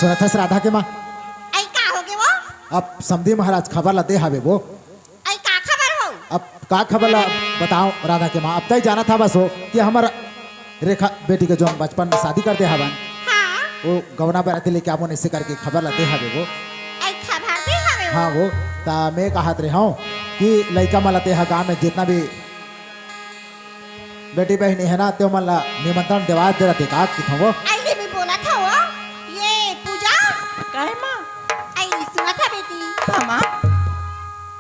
सुनत हस राधा के माँ आई का होगे वो अब समधी महाराज खबर ला दे हवे वो आई का खबर हो अब का खबर ला बताओ राधा के माँ अब तय जाना था बस हो कि हमारा रेखा बेटी के जो बचपन में शादी कर दे हवन हाँ वो गवना बराती लेके आपो ऐसे करके खबर ला दे हवे वो आई खबर दे हवे हाँ वो ता मैं कहत रहे हूँ कि लड़का मला ते गाँव में जितना भी बेटी बहनी है ना तो मला निमंत्रण देवा दे रहे का कि वो आई ले भी बोला था वो ये पूजा काहे माँ? आई सुना था बेटी हाँ माँ,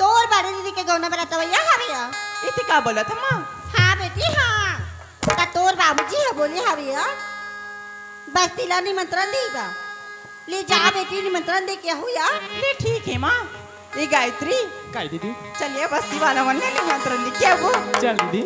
तोर बारे दीदी के गौना बरात वैया हवे इति का बोला था माँ? हाँ बेटी हाँ का तोर बाबूजी है बोले हवे बस तिला निमंत्रण दी बा ले जा बेटी निमंत्रण दे के हुआ ले ठीक है माँ। ये गायत्री काय दीदी चलिए बस्ती वाला मन ने निमंत्रण दी क्या वो चल दीदी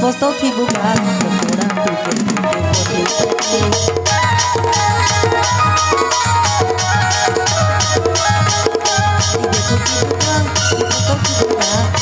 Postou que bugado, procurando Postou te bugar,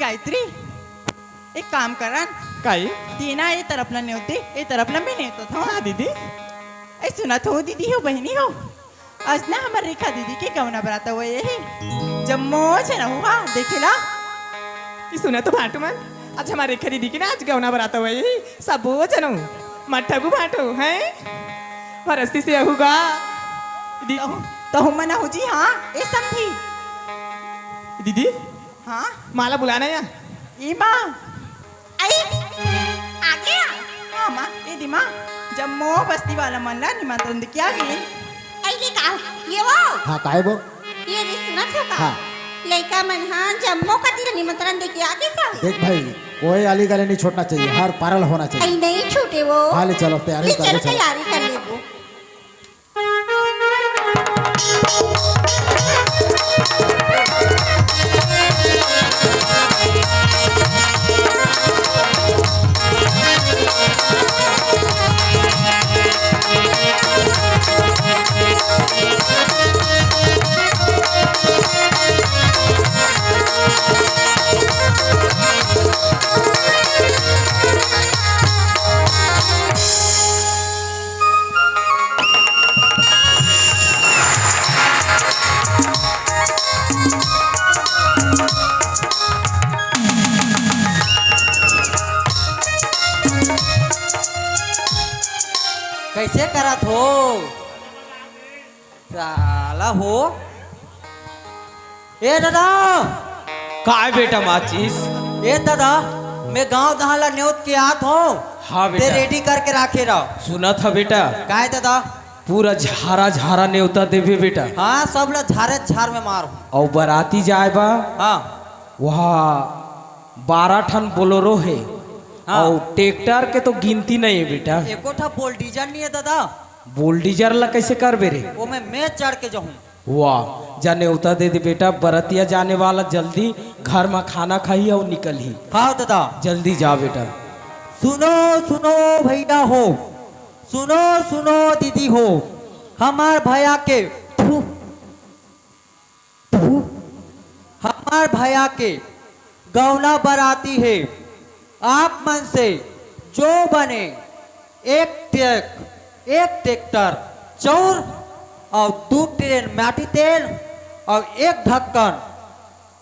Gayatri एक काम करन काय तीना ये तरफला नहीं होती ये तरफला भी नहीं होता हाँ दीदी ऐ सुना तो दीदी हो बहनी हो आज ना हमारे रेखा दीदी के गवना बराता हुआ यही जम्मो छे ना हुआ देखेला ये सुना तो भाटू मन आज हमारे रेखा दीदी की ना आज गवना बराता हुआ यही सब जनो मट्ठा को भाटो है परस्ती से होगा तो हम मना हो जी हाँ ये समझी दीदी हाँ माला बुलाना या ये माँ आई आ गया हाँ माँ ये दी माँ जम्मो बस्ती वाला मन ला निमंत्रण दे क्या गई आई ले का ये वो हाँ काहे वो ये रे सुना था का हाँ लड़का मन हाँ जम्मो का तेरा निमंत्रण दे के आगे था देख भाई कोई आली गले नहीं छोड़ना चाहिए हर पारल होना चाहिए आई नहीं छूटे वो हाँ ले चलो तैयारी ले कर चलो ले चलो तैयारी कर ले वो कैसे करत हो साला हो ए दादा काय बेटा माचिस। ए दादा मैं गांव दहाला न्योत के आत हो हाँ ते बेटा रेडी करके राखे रहो सुना था बेटा काय दादा पूरा झारा झारा न्योता देवे बेटा हाँ सब लोग झारे झार में मारो और बाराती जाए बा हाँ वहाँ 12 ठन बोलोरो है हाँ। और ट्रैक्टर के तो गिनती नहीं है बेटा। एको ठा बोल डीजल नहीं है दादा बोल्डीजर ला कैसे कर बेरे वो मैं चढ़ के जाऊँ वाह जाने उता दे दे बेटा बरतिया जाने वाला जल्दी घर में खाना खाई और निकल ही हाँ दादा जल्दी जा बेटा। सुनो सुनो भैया हो सुनो सुनो दीदी हो हमार भैया के फू, फू, हमार भैया के गौना बराती है आप मन से जो बने एक ट्रैक्टर चौर और 2 ट्रेन माटी तेल और 1 ढक्कन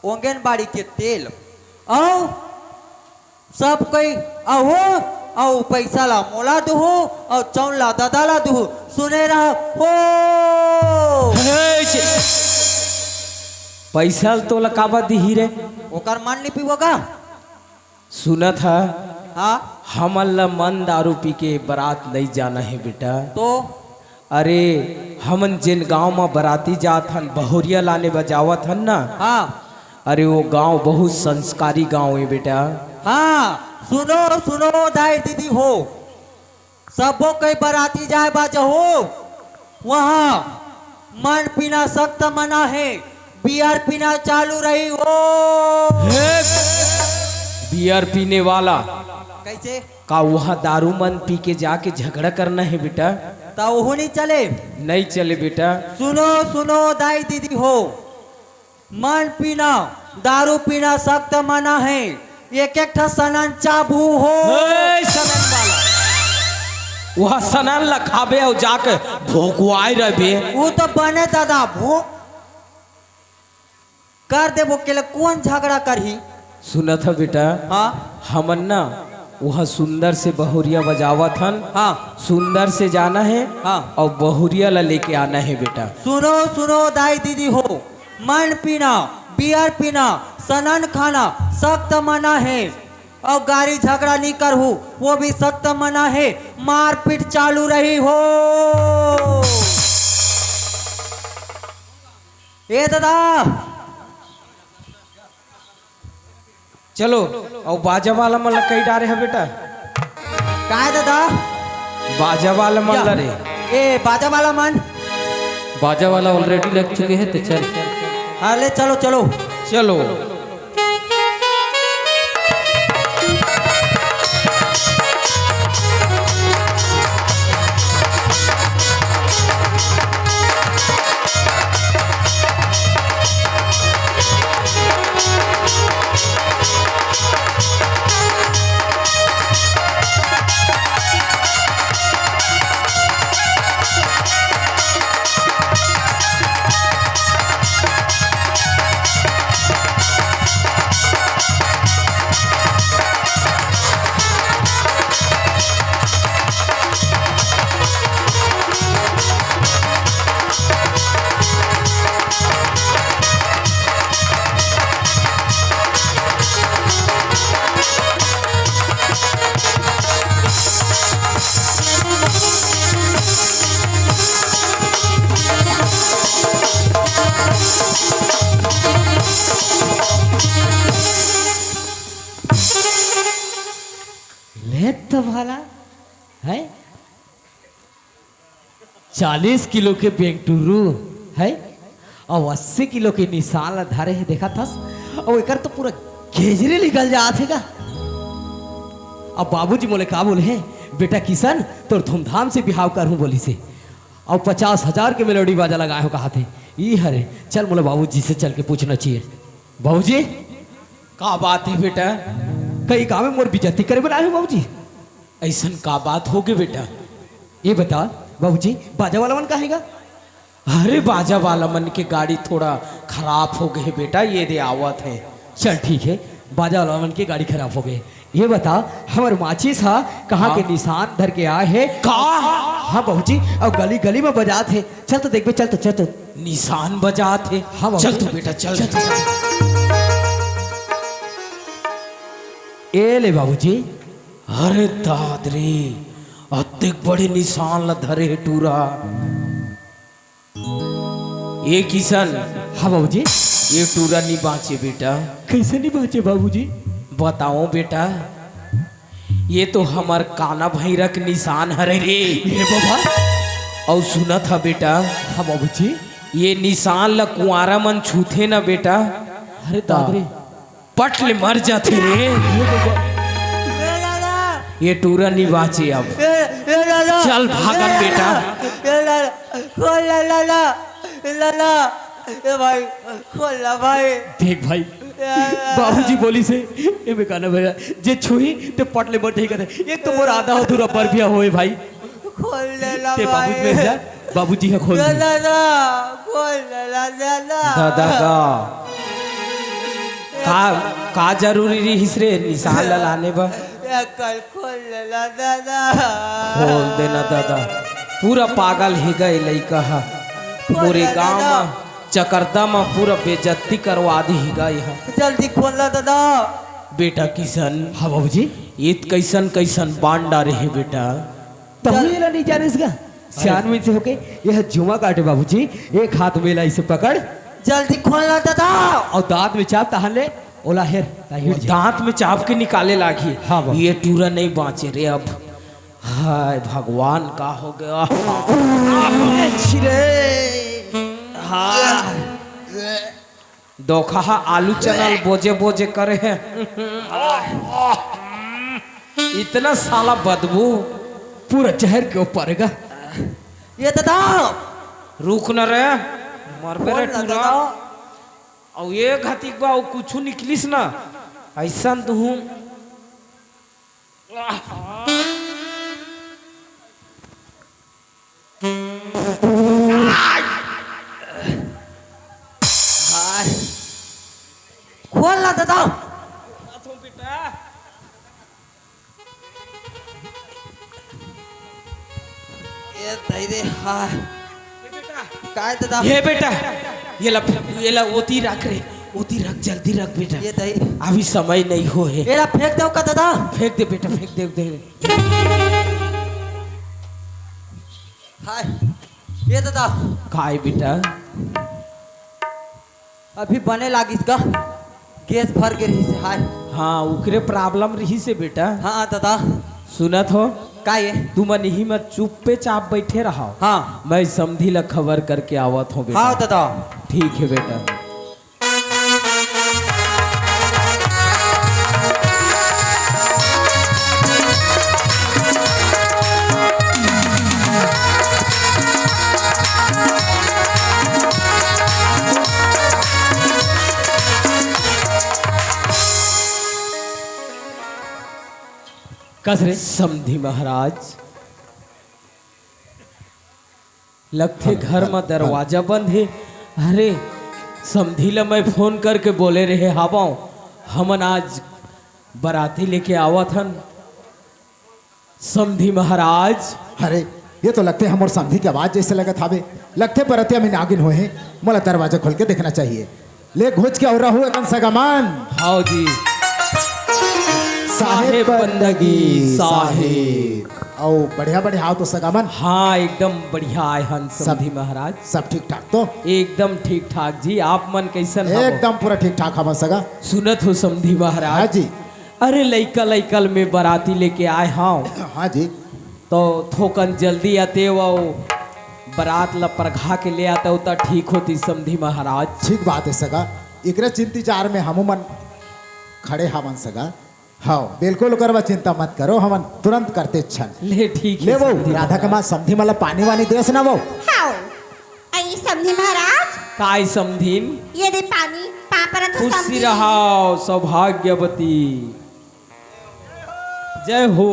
आंगनबाड़ी के तेल और सब कोई अहो और पैसा ला मोला दुहो और चौन ला दादा ला दुहो सुने रहा हो पैसा तो लकाबा दी रे ओकर मन नहीं पीवोगा सुना था हाँ हमला मन दारू पी के बारात नहीं जाना है बेटा। तो अरे हमन जिन गांव में बराती जात हन बहुरिया लाने बजावत हन ना हाँ अरे वो गांव बहुत संस्कारी गांव है बेटा। हाँ सुनो सुनो दाई दीदी हो सबो कई बराती जाए बाजा हो वहाँ मन पीना सख्त मना है बियर पीना चालू रही हो बियर पीने वाला कैसे का वहाँ दारू मन पी के जाके झगड़ा करना है बेटा। तो वो नहीं चले नहीं चले बेटा। सुनो सुनो दाई दीदी हो मन पीना दारू पीना सख्त मना है एक ठा सनन चाबू हो सनन वाला वहाँ सनन ला खाबे और जाके भोगवाए रहे वो तो बने दादा भो कर दे वो के लिए कौन झगड़ा करही सुना था बेटा हाँ हमन ना वहाँ सुंदर से बहुरिया बजावत हन हाँ सुंदर से जाना है हाँ और बहुरिया ला लेके आना है बेटा। सुनो सुनो दाई दीदी हो मन पीना बियर पीना सनन खाना सख्त मना है और गाड़ी झगड़ा नहीं कर हो वो भी सख्त मना है मारपीट चालू रही हो ए दादा चलो और बाजा वाला मन ला कई डारे है बेटा। काय दादा बाजा वाला मन ला रे ए बाजा वाला मन बाजा वाला ऑलरेडी लग चुके हैं तो चल अरे चलो चलो चलो तो भाला है 40 किलो के बेंगटुरू है और 80 किलो के निशान धारे है देखा था और एक तो पूरा घेजरे निकल जाते का। अब बाबूजी बोले का बोले है बेटा किशन तो धूमधाम से बिहाव कर हूँ बोली से और 50,000 के मेलोडी बाजा लगाए हो कहा थे ये हरे चल बोले बाबूजी से चल के पूछना चाहिए। बाबूजी का बात है बेटा कई गाँव में मोर बेइज्जती करे बनाए हो बाबूजी ऐसन का बात होगे बेटा ये बता बाबूजी बाजा वाला मन कहेगा? अरे बाजा वाला मन के गाड़ी थोड़ा खराब हो गए बेटा, ये दे आवत है। चल ठीक है, बाजा वाला मन की गाड़ी खराब हो गई। ये बता हमारे माचिस हा कहाँ हाँ। के निशान धर के आए है? हाँ बाबूजी, और गली गली में बजा थे। चल तो देख बे, चल तो निशान बजा थे। हाँ बाबू। चल तू बेटा चल, चल, चल। ए ले बाबूजी। अरे दादरे अतिक बड़े निशान ला धरे है टूरा। ये किशन, हाँ बाबूजी। ये टूरा नहीं बाँचे बेटा। कैसे नहीं बचे बाबूजी? बताओ बेटा, ये तो हमार काना भैरा के निशान हरे रे। ये बाबा। और सुना था बेटा, हाँ बाबूजी। ये निशान ला कुंवारा मन छूते ना बेटा, अरे दादरे पट ले मर जाते रे। ये टूरा नहीं बाँचे अब। चल भागन बेटा। देख भाई, बाबूजी बोली से ए में काना भैया जे छुई ते पटले मर ठीक है। एक तो मोर आधा अधूरा पर भी होए भाई। ते बाबू में जा, बाबूजी है खोल दे। दादा का जरूरी रही रे निशान ला लाने बा? खोल देना दादा, पूरा पागल ही गए लइका हा। पूरे गांव में चकरदा में पूरा बेइज्जती करवा दी ही गई है। जल्दी खोलना दादा। बेटा किशन, हाँ बाबूजी। ईद कैसन कैसन बांडा रहे बेटा। तहुला नहीं जाने इसका सियान में से होके यह जुमा काटे बाबूजी। एक हाथ में ला इसे पकड़, जल्दी खोलना दादा। और दांत में चाप तहन ले ओला हेर वो दांत में चाप के निकाले लागी। हाँ बाबू। ये टूरा नहीं बाँचे रे अब। हाय भगवान का हो गया। हाँ दोखा आलू चनल बोझे बोझे करे हैं। इतना साला बदबू। पूरा जहर के ऊपर है। ये दादा रुक न रे, मरबे रे खोलना टूरा। दादा। और ये घातिक बा कुछ निकलिस ना ऐसा तू। खोलना दादा। ये दे हाँ काय दादा। ये बेटा ये ला ओती रख रे, ओती रख, जल्दी रख बेटा। ये दही अभी समय नहीं हो है। एरा फेंक दो का दादा। फेंक दे बेटा, फेंक दे। हाय ये दादा काय बेटा? अभी बने लागिस का गैस भर के रही से। हाय हाँ उकरे प्रॉब्लम रही से बेटा। हाँ दादा। सुनत हो का ये तू मन ही मत चुप पे चाप बैठे रहा। हाँ मैं समझी ला खबर करके आवत हूँ बेटा। हाँ दादा। ठीक है बेटा। कस रे समधी महाराज लगते घर में दरवाजा बंद है। अरे समधी ला मैं फोन करके बोले रहे हवाओ हमन आज बराती लेके आवत हन। समधी महाराज अरे ये तो लगते हम और समधी की आवाज जैसे लगत हावे। लगते परतिया में नागिन हुए हैं। मोला दरवाजा खोल के देखना चाहिए। ले घुस के और हुए कन सगमान हाँ जी साहेब बंदगी साहेब। औ बढ़िया बढ़िया आओ तो सगामन। हाँ एकदम बढ़िया आए हन समधी महाराज। सब ठीक ठाक तो? एकदम ठीक ठाक जी। आप मन कैसन हवो? एकदम पूरा ठीक ठाक हम सगा। सुनत हो समधी हाँ महाराज? जी। अरे लइका लइकल में बाराती लेके आए हाँ। हाँ जी। तो थोकन जल्दी आते वो बारात ला परघा के ले आते तो ठीक होती समधी महाराज। ठीक बात है सगा। एकरे चिंतीचार में हम मन खड़े हमन सगा। हाँ बिल्कुल करवा चिंता मत करो, हमन तुरंत करते क्षण। ले ठीक है ले वो समधी राधा के माँ महाराज। समधी मला पानी वानी देस ना वो। हाओ आई समधी महाराज काय समधीन? ये दे पानी पापरा तो खुशी समधी। रहो सौभाग्यवती। जय हो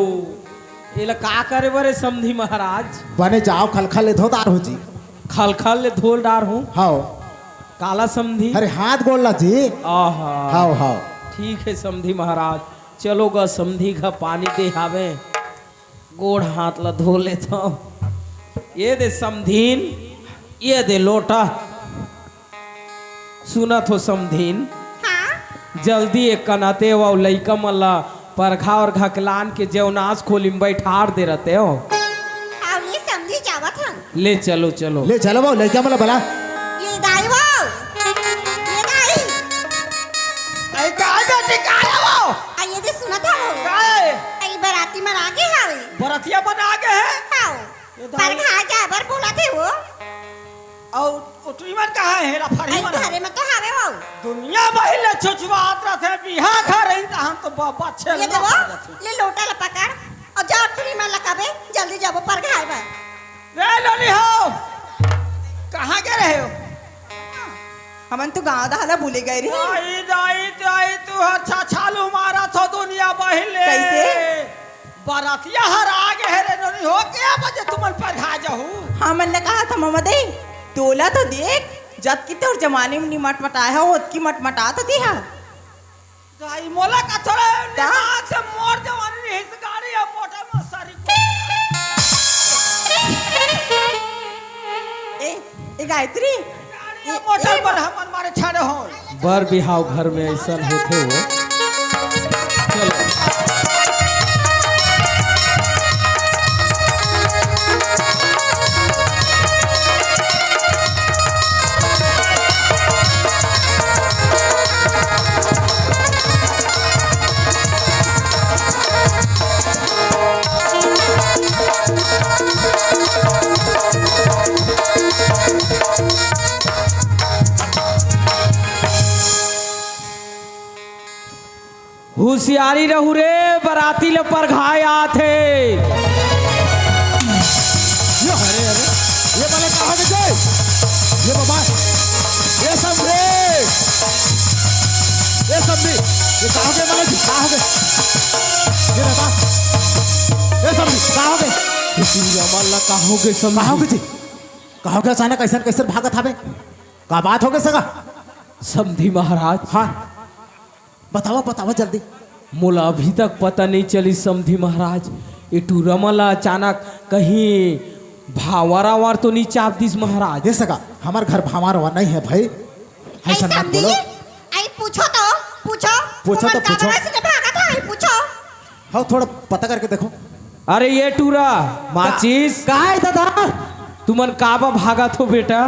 ये का करे बरे समधी महाराज? बने जाओ खलखल ले धोदार हो जी। खल खल ले धोल डार हूँ हाओ काला समधी। अरे हाथ गोड़ ला जी। आहा हाओ हाओ ठीक है समधी महाराज, चलो गा समधी का पानी दे आवे, गोड़ हाथ ला धो ले तो। ये दे समधीन, ये दे लोटा। सुना तो समधीन, हाँ जल्दी एक कनाते वो लइका मल्ला परखा और घकलान के जेवनास खोली में बैठार दे रहते हो। आवली समझी जावत हन। ले चलो चलो। ले चलो वो लड़का मला भला। ये दाई वो ये दाई ऐ काय बेटी काय वो आ ये दे सुना था वो काय आई बराती में आगे हावे बरतिया बना के है हाओ पर खा जा बर बोला थे वो और उतरीमन कहाँ है हेरा फरी आई मन घरे में तो हावे वो दुनिया महिला छुछवात रहते बिहा घर रही त हम तो बाबा छे ये देवो ले लोटा ला पकड़ और जा उतरी में लगावे जल्दी जाबो पर खाए बा रे लोली हो कहाँ के रहे हो हमन तो गांव दहाला भूले गए रे। दाई तू अच्छा छालू मारा तो दुनिया बहिले कैसे? बरातिया हर आगे है रे लोली हो क्या बजे तुमन पर खा जाहू हमन ने कहा था ममदे तोला तो देख जब की तोर जमाने में निमट मटाया हो ओत की मटमटा तो दिया। दाई मोला का थोड़ा का? दिमाग से मोर जवानी नहीं इस गाड़ी है मोटा मसारी ए गायत्री ये मोटर पर हमन मारे छाड़े हो बर बिहाव घर में ऐसा होते हो। चलो होशियारी रहू रे, बराती ले पर घाय आथे। ये अरे अरे ये वाले कहाँ गए? ये बाबा ये समझे ये समझी ये कहाँ गए माला जी कहाँ गए? ये बता ये समझी कहाँ गए? मल्ला कहोगे कहाँ गए जी? कहाँ गए अचानक कैसे कैसे भागत हवे? का बात हो गई सगा? समधी महाराज हाँ बताओ बताओ जल्दी। मोला अभी तक पता नहीं चली समधी महाराज, ये टूरमला अचानक कहीं भावारा वार तो नहीं चाप दिस महाराज। ये सगा हमार घर भामार हुआ नहीं है भाई। आई ऐसा मत समझी बोलो। आई पूछो तो पूछो पूछो तो तुमन का पूछो। बड़ा से भागा था आई पूछो हाँ थोड़ा पता करके देखो। अरे ये टूरा माचिस काय दादा तुमन काबा भागा थो बेटा?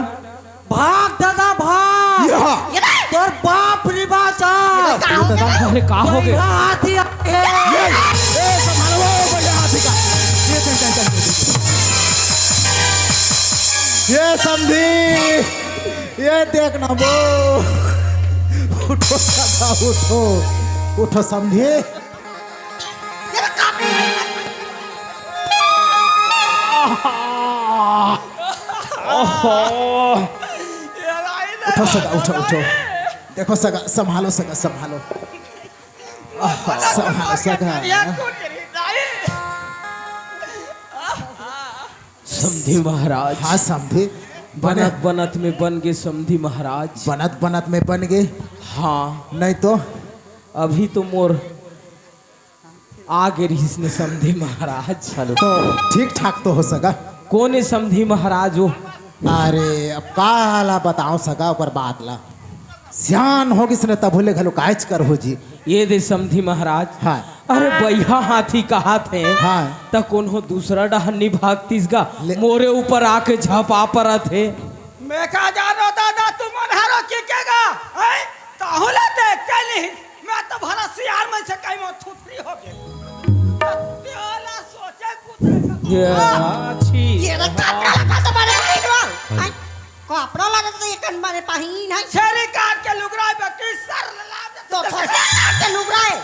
भाग दादा भाग यहाँ ये दाई तोर बाप निवासा का हो गया अरे का हो गए? हाथी ये संभालो वो बढ़िया हाथी का। ये ये समझी ये देखना वो उठो सगा उठो उठो समझी। उठो सगा उठो उठो देखो सगा संभालो सगा संभालो संभालो सगा। समधी महाराज हाँ समझी बने बनत बनत में बन गए समधी महाराज। बनत बनत में बन गए हाँ नहीं तो अभी तो मोर आगे रहीस ने समधी महाराज। तो ठीक ठाक तो हो सगा। कौन है समधी महाराज हो? अरे अब का हाला बताओ सगा ऊपर बात ला सियान होगी इसने तब भूले घलो काज कर हो जी। ये दे समधी महाराज। हाँ अरे बैहा हाथी कहा थे हाँ त कौन हो दूसरा डहनी भागतीस गा ले- मोरे ऊपर आके झपा पर थे। मैं कहा जानो दादा तुम हारो के केगा हैं ताहुला ते कैली मैं तो भला सियार में से कहीं मत थुथरी हो गए तेला सोचे कुछ ये अच्छी ये ना कपड़ा लगा तो बने नहीं दो आई कपड़ा लगा तो ये कन बने पाही नहीं छेरी काट के लुगराई बेटी सर ला तो थोड़ा काट के लुक रहा है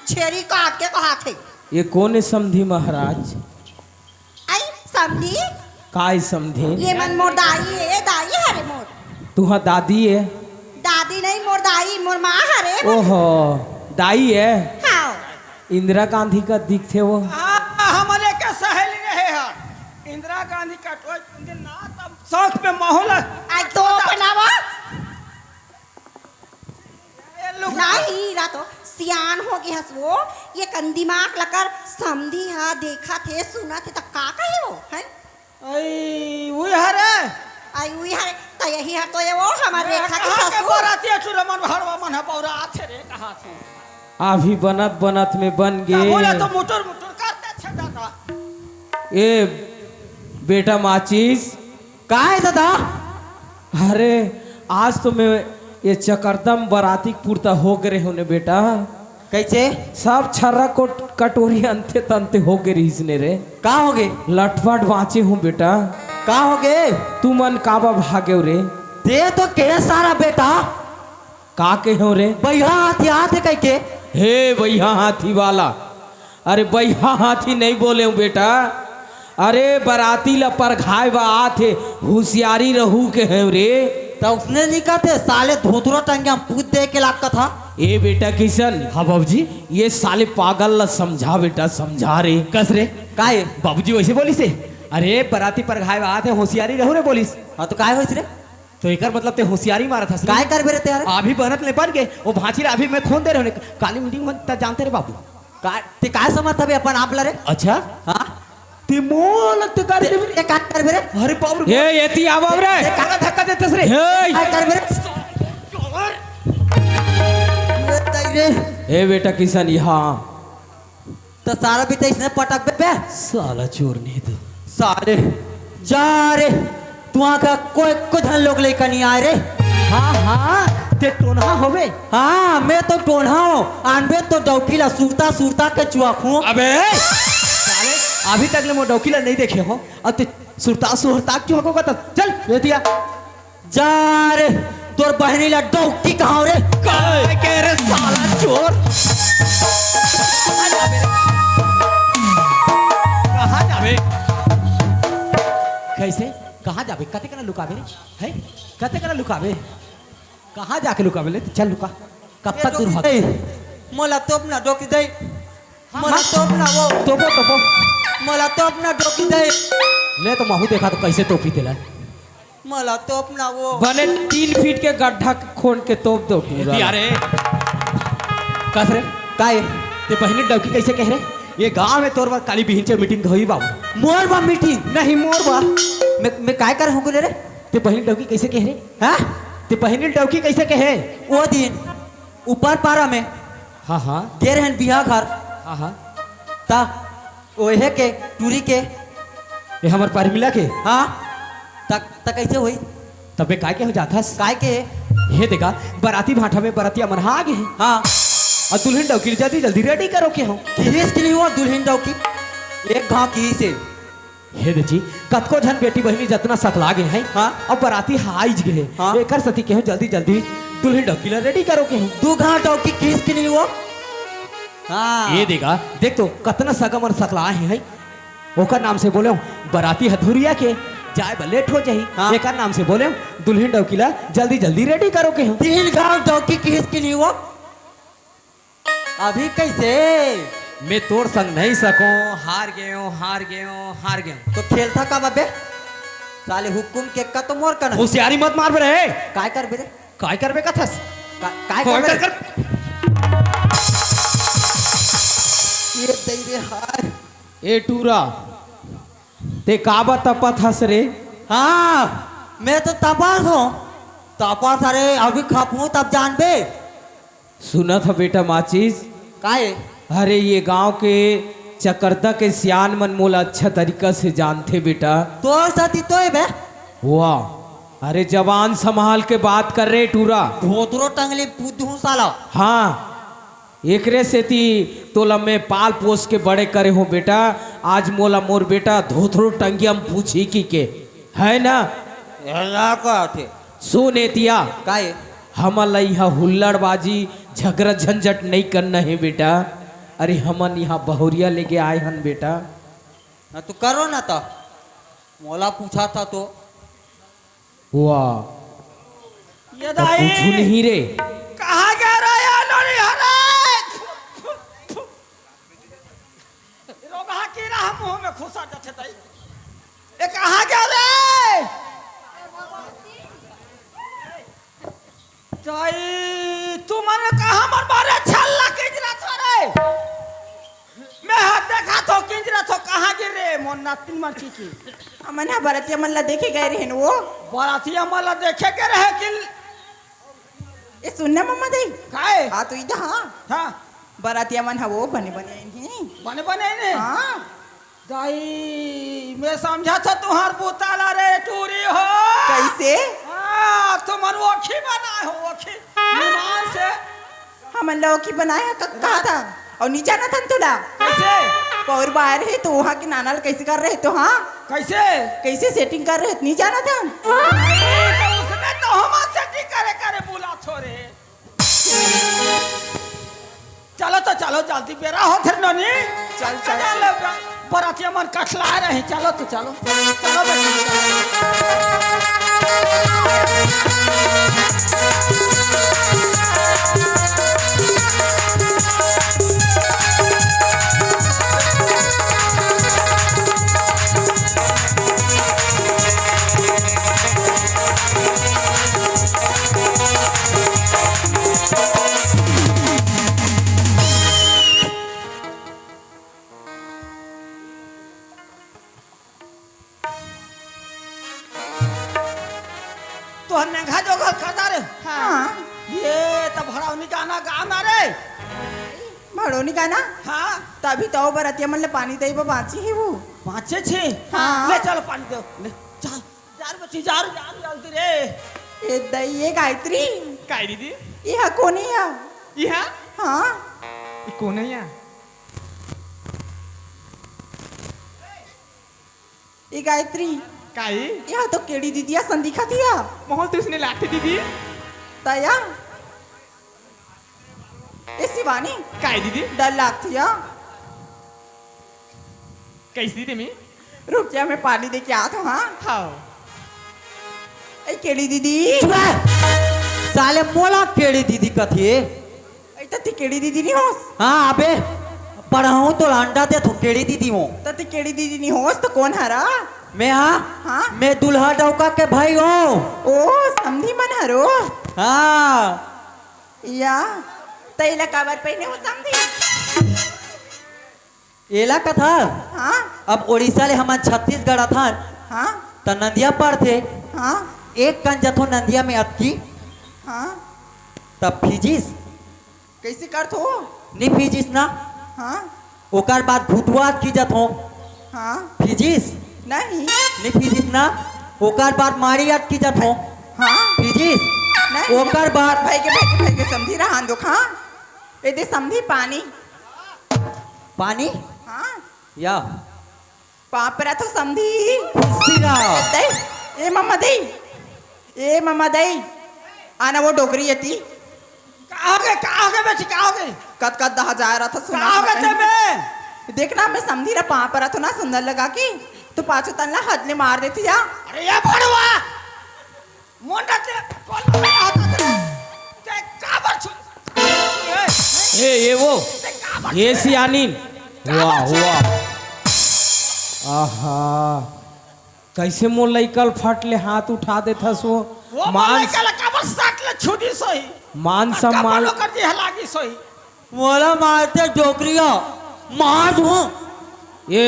छेरी काट के कहा थे ये कौन है समधी महाराज? आई समझी काय समधी? ये मन मोर दाई है दाई हरे मोर तुहा दादी है? दादी नहीं मोर दाई मोर माँ हरे ओहो दाई है। हाँ इंदिरा गांधी का दिख थे वो। हमने के इंदिरा गांधी का टोय ना तब शौक पे माहौल आज तो बनावा नहीं रा तो सियान हो गया हस वो ये कन दिमाग लकर समझी हा देखा थे सुना थे तो का कहे वो है आई वो हरे आई हुई है तो यही है तो ये वो हमारे रेखा की कहां के ससुर बराती चुरमन हरवा मन पौरा आथे रे कहां थे अभी बनत बनत में बन बोले गए तो मुटर मुटर करते छे दादा ए बेटा माचिस का है दादा? अरे आज तो मैं ये चकरदम बराती पूर्ता हो गए होने बेटा कैसे? सब छर्रा को कटोरी अंते तंते हो गए इसने रे का हो गए? लटपट बाँचे हूँ बेटा का हो गए? तू मन काबा भागे रे दे तो के सारा बेटा का के हो रे भैया हाथ है कह के हे भैया हाथी वाला अरे भैया हाथी नहीं बोले हूँ बेटा अरे बराती ला पर घाय बा आथे होशियारी रहू के हैं रे तो उसने लिखा थे साले धोतरो टंगे पूछ दे के लाग का था। ए बेटा किशन हाँ बाबूजी ये साले पागल ला समझा बेटा समझा रे कस रे का है? बाबूजी वैसे बोली से अरे बराती पर घाय बात है होशियारी रहू रे बोलिस हाँ तो काय होइस रे? तो एकर मतलब ते होशियारी मारा था काय कर बेरे तेरे? अभी बनत ले बन गए वो भांची रे अभी मैं खोन दे रहे काली मीटिंग में ता जानते रे बाबू काय ते काय समझ था बे अपन आप ला रे? अच्छा हाँ ते मोल ते कर दे ये काय कर बेरे? अरे बाप रे ए एती आवाब रे ये काला धक्का देतस रे हे काय कर बेरे? ये तई रे ए बेटा किशन यहाँ तो सारा भी तो इसने पटक बे साला चोर नहीं तो सारे जा रे तू का कोई कुछ लोग लेकर नहीं आए रे। हाँ हाँ ते टोनहा होवे हाँ मैं तो टोन्हा हूँ अनबे तो डौकीला सूरता सूरता के चुआखू अबे साले अभी तक ले मो डौकीला नहीं देखे हो अब ते सुरता सुरता क्यों होगा तो चल ले दिया जा रे तोर बहनी ला डौकी कहाँ रे? काय कह रे साला चोर कहाँ जावे कैसे कहाँ जावे कते कना लुकावे रे है कते कना लुकावे कहाँ जाके लुकावे ले चल लुका कब तक दूर भाग मोला तो अपना डौकी दे मोला तो अपना वो तोपो मोला तो अपना डौकी दे ले तो महू देखा तो कैसे टोपी देला मोला तो अपना वो बने 3 फीट के गड्ढा खोन के तोप दो पूरा यारे कस रे काय ते बहनी डौकी कैसे कह रहे ये गांव में तोर बार काली बिहिन से मीटिंग होई बाबू मोर बा मीटिंग नहीं मोर बा मैं काय कर हूँ रे? ते बहनी डौकी कैसे कह रहे हाँ ते बहनी डौकी कैसे कहे वो दिन ऊपर पारा में हाँ हाँ गे रहन बिहा घर हाँ हाँ ता ओहे के टूरी के ये हमार परमिला के हाँ तक तक कैसे हुई तबे काय के हो जाथस काय के ये देखा बराती भाठा में बरातिया मन आ गए हैं हाँ और दुल्हन डौकी जल्दी जल्दी रेडी करो के हो किस के लिए हुआ दुल्हन डौकी एक घाव की से हे देखी कतको झन बेटी बहनी जतना सकला गए हैं हाँ। और बराती हाइज गए हाँ। एकर सती के हो जल्दी जल्दी दुल्हन डौकी ला रेडी करो के हो दू घाव डौकी किस के लिए हुआ? हाँ ये देखा देख तो कतना सगम और सकला हैं ओकर नाम से बोले बराती हथुरिया के जाए बा लेट हो जाही हाँ। एकर नाम से बोले दुल्हन डौकी ला जल्दी जल्दी रेडी करो के हो 3 घाव डौकी किस के लिए हुआ? अभी कैसे मैं तोर संग नहीं सको हार गए तो खेलता का बबे साले हुकुम के का तो मोर करना होशियारी मत मार रहे काय कर बेरे काय करबे कथस काय काय कर कर ये दई रे हाय ए टूरा ते काबा तपत हस रे हाँ मैं तो तपास हूँ तपास अरे अभी खापू तब जान बे सुना था बेटा माचिस काहे अरे ये गांव के चकरदा के सियान मन मोला अच्छा तरीका से जानते बेटा तो साथी तो है बे वाह अरे जवान संभाल के बात कर रहे टूरा धोतरो टंगली पूछूं साला हाँ एकरे से ती तोला में पाल पोस के बड़े करे हो बेटा आज मोला मोर बेटा धोथरो टंगियम पूछी की के है ना यहाँ का थे सुन एतिया काहे हमला यहाँ हुल्लड़बाजी झगड़ा झंझट नहीं करना है बेटा अरे हमन यहाँ बहुरिया लेके आए हन बेटा ना तो करो ना तो मोला पूछा था तो वाह ये तो पूछू नहीं रे कहाँ गया रे यार नोनी हरे रोगा की रहा मुंह में खुसा जाते तई ये कहाँ गया रे? जाई तू मने कहाँ मन मारे छल्ला किंजरा तो रे? मैं हाथ देखा तो किंजरा तो कहाँ गिर रे? मोन नातिन मन की हमन हा बरतिया मन ला देखे गए रहन वो। बरातिया मला देखे के रहे कि ये सुनना मम्मा दे काहे? हाँ तो इधर हाँ हाँ बरातिया मन हा वो बने बने हैं। बने बने ने हाँ दाई मैं समझा था तुहार बुताला रे टूरी हो कैसे हाँ तुमन ओखी बना हो ओखी निमान से हमन लौकी बनाया कहा था और नी जाना था तुला कैसे पौर बाहर है तो वहाँ के नानाल कैसे कर रहे तो हाँ कैसे कैसे सेटिंग कर रहे नहीं जाना था तो उसने तो हम सेटिंग करे करे बुला छोरे चलो तो चलो जल्दी बेरा हो थे ननी चल चल बरातिया मन कठला रहे चलो तो चलो चलो बेटा तो हमने घा जो घर करता रे हाँ ये तब भड़ावनी गाना गाना रे भड़ोनी का ना हाँ तभी तो बरतिया मन ले पानी दई वो बाची है वो पाँचे छे हाँ। ले चलो पानी दो ले चल जार बच्ची जार जार जल्दी रे ये दई ये गायत्री काय दीदी ये हा कोनी है यहाँ हाँ ये कौन है यहाँ ये गायत्री काय यह तो केड़ी दीदिया संदिखा दिया मोहल तो उसने लाठी दीदी दया ये शिवानी काय दीदी डर लागती है कैसी दीदी मी रुक जा मैं पानी दे के आता हूँ हाँ हाँ ए केड़ी दीदी साले मोला केड़ी दीदी कथी ए तो ती केड़ी दीदी नहीं होस हाँ अबे पढ़ाऊँ तो अंडा दे तो केड़ी दीदी हूँ तो ती केड़ी दीदी नहीं होस तो कौन हरा मैं हाँ हाँ मैं दुल्हा डौका के भाई हूँ ओ समधी मन हरो हाँ या तैला काबर पहने हो समधी एला का था हाँ अब उड़ीसा ले हमार छत्तीसगढ़ था हाँ तो नंदिया पर थे हाँ एक कन जथो नंदिया में अटकी हाँ तब फिजिस कैसे कर थो नी फिजिस ना हाँ ओकर बाद भुतुआ की जथो हाँ फिजिस नहीं नी फिजिस ना ओकर बाद मारी अटकी जथो हाँ फिजिस नहीं ओकर बाद भाई के समझी रहा हां दुखा ए दे समझी पानी पानी हाँ या पापरा तो समझी खुशी ना दे ए मम्मा दे आना वो डोगरी यती कहाँ गए बेटी कहाँ गए कद कद दहा जा रहा था सुना कहाँ गए थे मैं देखना मैं समझी रहा पापरा तो ना सुंदर लगा की तो पाछो तन्ना हदले मार देती या अरे ये भड़वा मोंडा ते कोल में आता ते काबर छु ये वो ये सियानीन वाह वाह आहा कैसे मोर लइकल फट ले हाथ उठा देता सो वो मान कल काबर साट ले छुदी सोई मान सम्मान कर दी हलागी सोई मोला मारते डोकरिया मार दूँ ये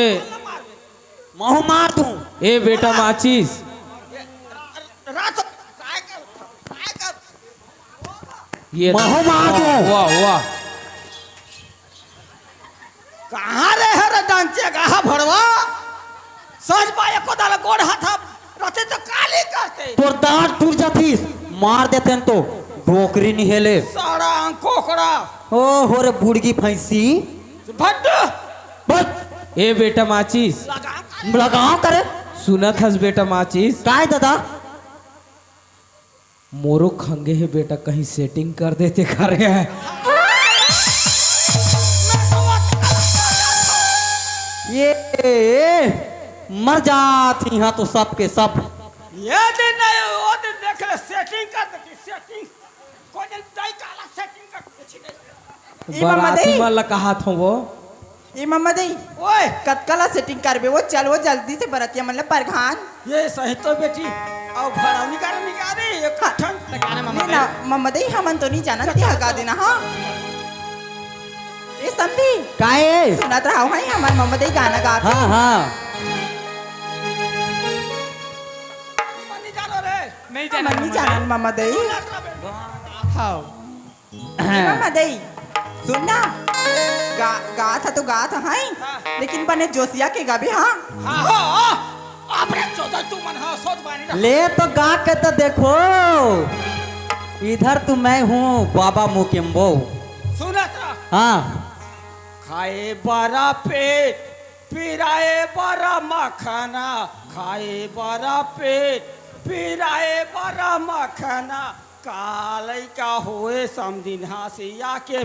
महू मार दूँ ए बेटा माचिस रात ये महू मार दूँ वाह वाह कहाँ रे हर डांचे कहाँ भड़वा सज पाए को दाल गोड़ हाथ रहते तो काली करते तोर दांत टूट जातीस मार देते तो डोकरी निहेले सारा कोकड़ा ओ हो रे बुड़गी फैंसी भट्ट बस ए बेटा माचिस लगाओ करे सुनत हस बेटा माचिस काय दादा मोरो खंगे है बेटा कहीं सेटिंग कर देते करे है ये मर जाती हाँ तो सब के सब ये दिन नहीं वो दिन देख ले सेटिंग कर दे सेटिंग कोई दिन दाई काला सेटिंग कर कुछ नहीं ए मम्मा बराती दे वाला कहा था वो ए मम्मा दई ओए कतकला सेटिंग करबे वो चल वो जल्दी से बरतिया मतलब परघान ये सही तो बेटी और भाड़ा निकाले एक ठन नहीं ना मम्मा दई हमन तो नहीं जाना ती हगा देना हाँ ए समझी काहे सुनत रहा हूँ हमार मम्मा दई गाना गा हाँ हाँ नहीं जानो रे नहीं नहीं जाना मम्मा दई हाँ मम्मा दई सुनना गा था तो गा था हाँ लेकिन बने जोशिया के गाबे हाँ हाँ आपने चौदह तू मन हाँ सोच पानी ना ले तो गा के तो देखो इधर तो मैं हूँ बाबा मुकेम्बो सुना था हाँ खाए बड़ा पेट पिराए बड़ा मखाना खाए बड़ा पेट पिराए बड़ा मखाना काले का होए समदिन हसिया के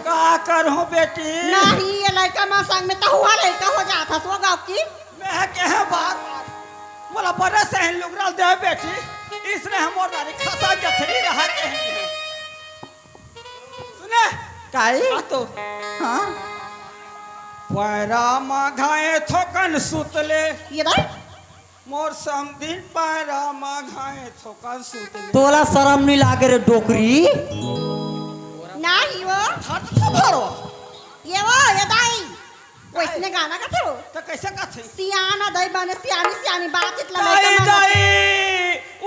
का करूं बेटी नहीं ये लड़का मां संग में तो हुआ लड़का हो जाता सो गाँव की मैं कहे बार बोला बड़े सहन लुगराल दे बेटी इसने हम और नारी खसा जथरी रहा के सुने काई तो हाँ पैरा माघाए थोकन सुतले ये दई मोर समदिन पैरा माघाए थोकन सुतले तोला शरम नहीं लागे रे डोकरी नहीं वो हट तो भरो ये दाई वो इसने गाना का थे वो तो कैसे का थे सियाना दई बने सियानी सियानी बात इतना दाई लड़का दाई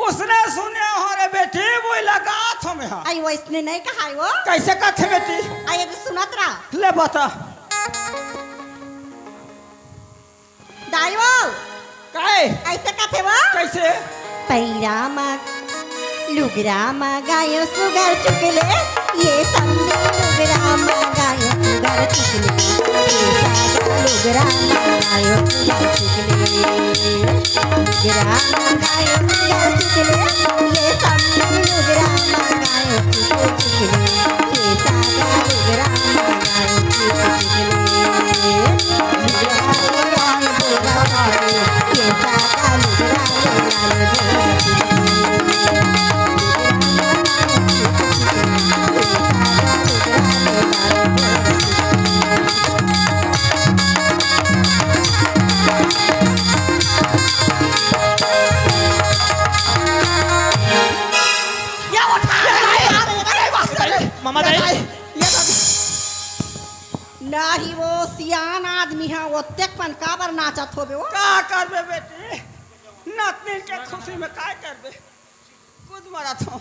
उसने सुने हो रे बेटी वो लगा थो में हां आई वो इसने नहीं कहा है वो कैसे का थे बेटी आई तो सुनत रहा ले बता दाई वो काहे ऐसे का थे वो कैसे पैरामा लुगरामा गायो सुगर चुकले ये समझे लुगरामा गायो सुगर चुकले ये सागा लुगरामा गायो सुगर चुकले लुगरामा गायो सुगर चुकले ये समझे लुगरामा गायो सुगर चुकले ये सागा लुगरामा गायो सुगर चुकले लुगरामा गायो सुगर चुकले ये सागा लुगरामा गायो सुगर चुकले मामा दाई नहीं वो सियान आदमी है वो तेकपन काबर नाचत होबे वो का करबे बेटी नातनी के खुशी में काय करबे खुद मरा थो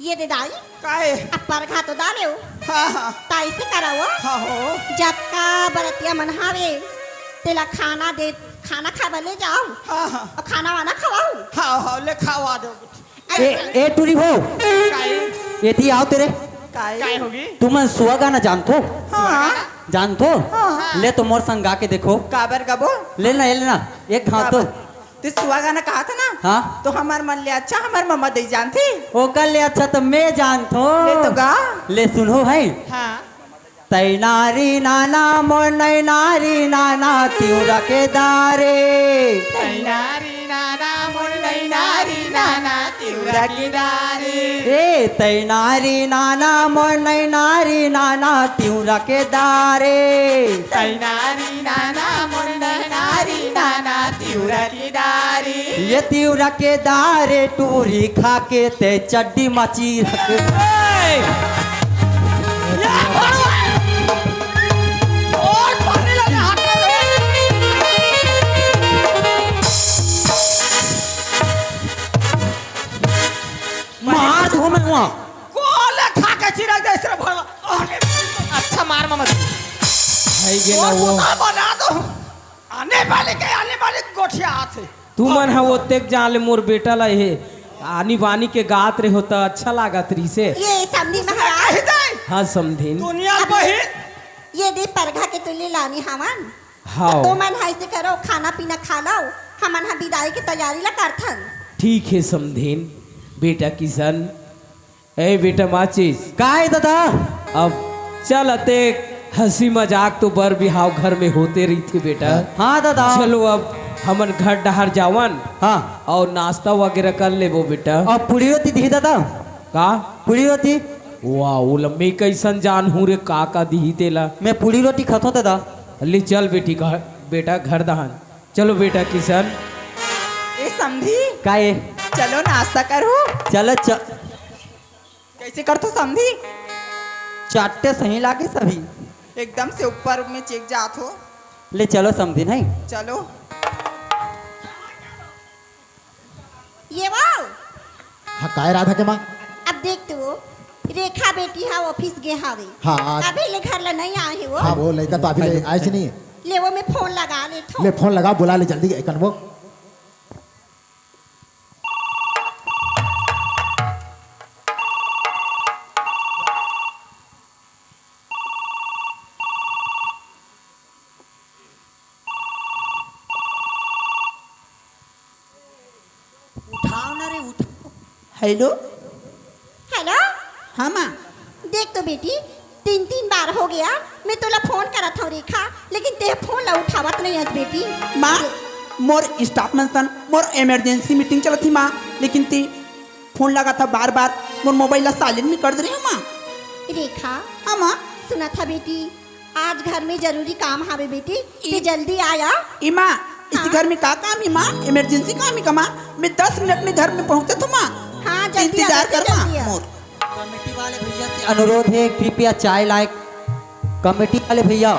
ये दे दाई काहे अब परघा तो डाले हो हां हां ताई से करावो हां हो जब का बरतिया मनहावे तेला खाना दे खाना खावा ले जाओ हां हां और खाना वाना खवाओ हां हां ले खावा दो ए टूरी हो काई ये थी आओ तेरे काई होगी तुम सुआ गाना जानतो हाँ जानतो ले तो मोर संग गा के देखो काबर गबो लेना ये लेना एक घाव तो तू सुआ गाना कहा था ना हाँ तो हमार मन ले अच्छा हमार मम्मा दई जानती ओ कल ले अच्छा तो मैं जानतो ले तो गा ले सुनो है हाँ तै नारी नाना मोर नै नारी नाना तिउरा के दारे नारी नाना मोर नारी नाना तिउरा की दारी ए तै नारी नाना मोर नै नारी नाना तिउरा के दारे नारी नाना मोर नारी नाना तिउरा की दारी ये तिउरा के दारे टूरी खा के ते चड्डी मची रख और पानी लगे हाथ मार दो मैं वहाँ कोले खा के चिरक दे सिर्फ भरवा अच्छा मार मामा दाई है गे ना और वो बता बना दो आने वाले गोठिया हाथ है तू मन हा ओतेक जान ले मोर बेटा ला हे आनी बानी के गात रे होता अच्छा लागत रही से। ये समधी महाराज हाँ समधिन। दुनिया बहिन ये दे परघा के तुल्य लानी हमन। हाँ तो मन हाई से करो खाना पीना खा लो हमन हा विदाई की तैयारी ला करथन। ठीक है समधिन। बेटा किशन ए बेटा माचिस काय दादा अब चल अते हंसी मजाक तो बर बिहाव घर में होते रही थी बेटा। हाँ दादा चलो अब हमन घर डहर जावन हाँ और नाश्ता वगैरह कर लेबो बेटा। अब पूरी होती दी दादा का पूरी होती वाह लम्बी कैसन जान हूँ रे का दी तेला। मैं पूरी रोटी खाता हूँ दादा। ले चल बेटी घर बेटा घर दहन। चलो बेटा किशन। ए समधी काय चलो नाश्ता करो। चल कैसे कर तो समधी चाटे सही लागे सभी। एकदम से ऊपर में चेक जात हो। ले चलो समझी नहीं चलो ये वो हाँ काय राधा के माँ। अब देख तू रेखा बेटी हा ऑफिस गे हावे। हाँ आज अभी ले घर ला नहीं आए वो। हाँ वो लड़का तो अभी आए थे नहीं। ले वो मैं फोन लगा ले ले फोन लगा बुला ले जल्दी एकन वो। उठाओ ना रे उठाओ। हेलो हेलो हाँ माँ देख तो बेटी 3 बार हो गया मैं तोला फोन करत हूँ रेखा लेकिन ते फोन ला उठावत नहीं है बेटी। माँ मोर स्टाफ में सन मोर इमरजेंसी मीटिंग चलत थी माँ लेकिन ती फोन लगा था बार बार मोर मोबाइल ला साइलेंट में कर दे रही हूँ माँ। रेखा हाँ माँ सुना था बेटी आज घर में जरूरी काम हावे बेटी ते जल्दी आया। ई माँ इस घर में का काम है माँ इमरजेंसी काम है का माँ मैं 10 मिनट में घर में पहुँचा तो माँ हाँ जल्दी आ, इंतजार कर माँ जल्दी आ। मोर। कमेटी वाले भैया से अनुरोध है कृपया चाय लाए। कमेटी वाले भैया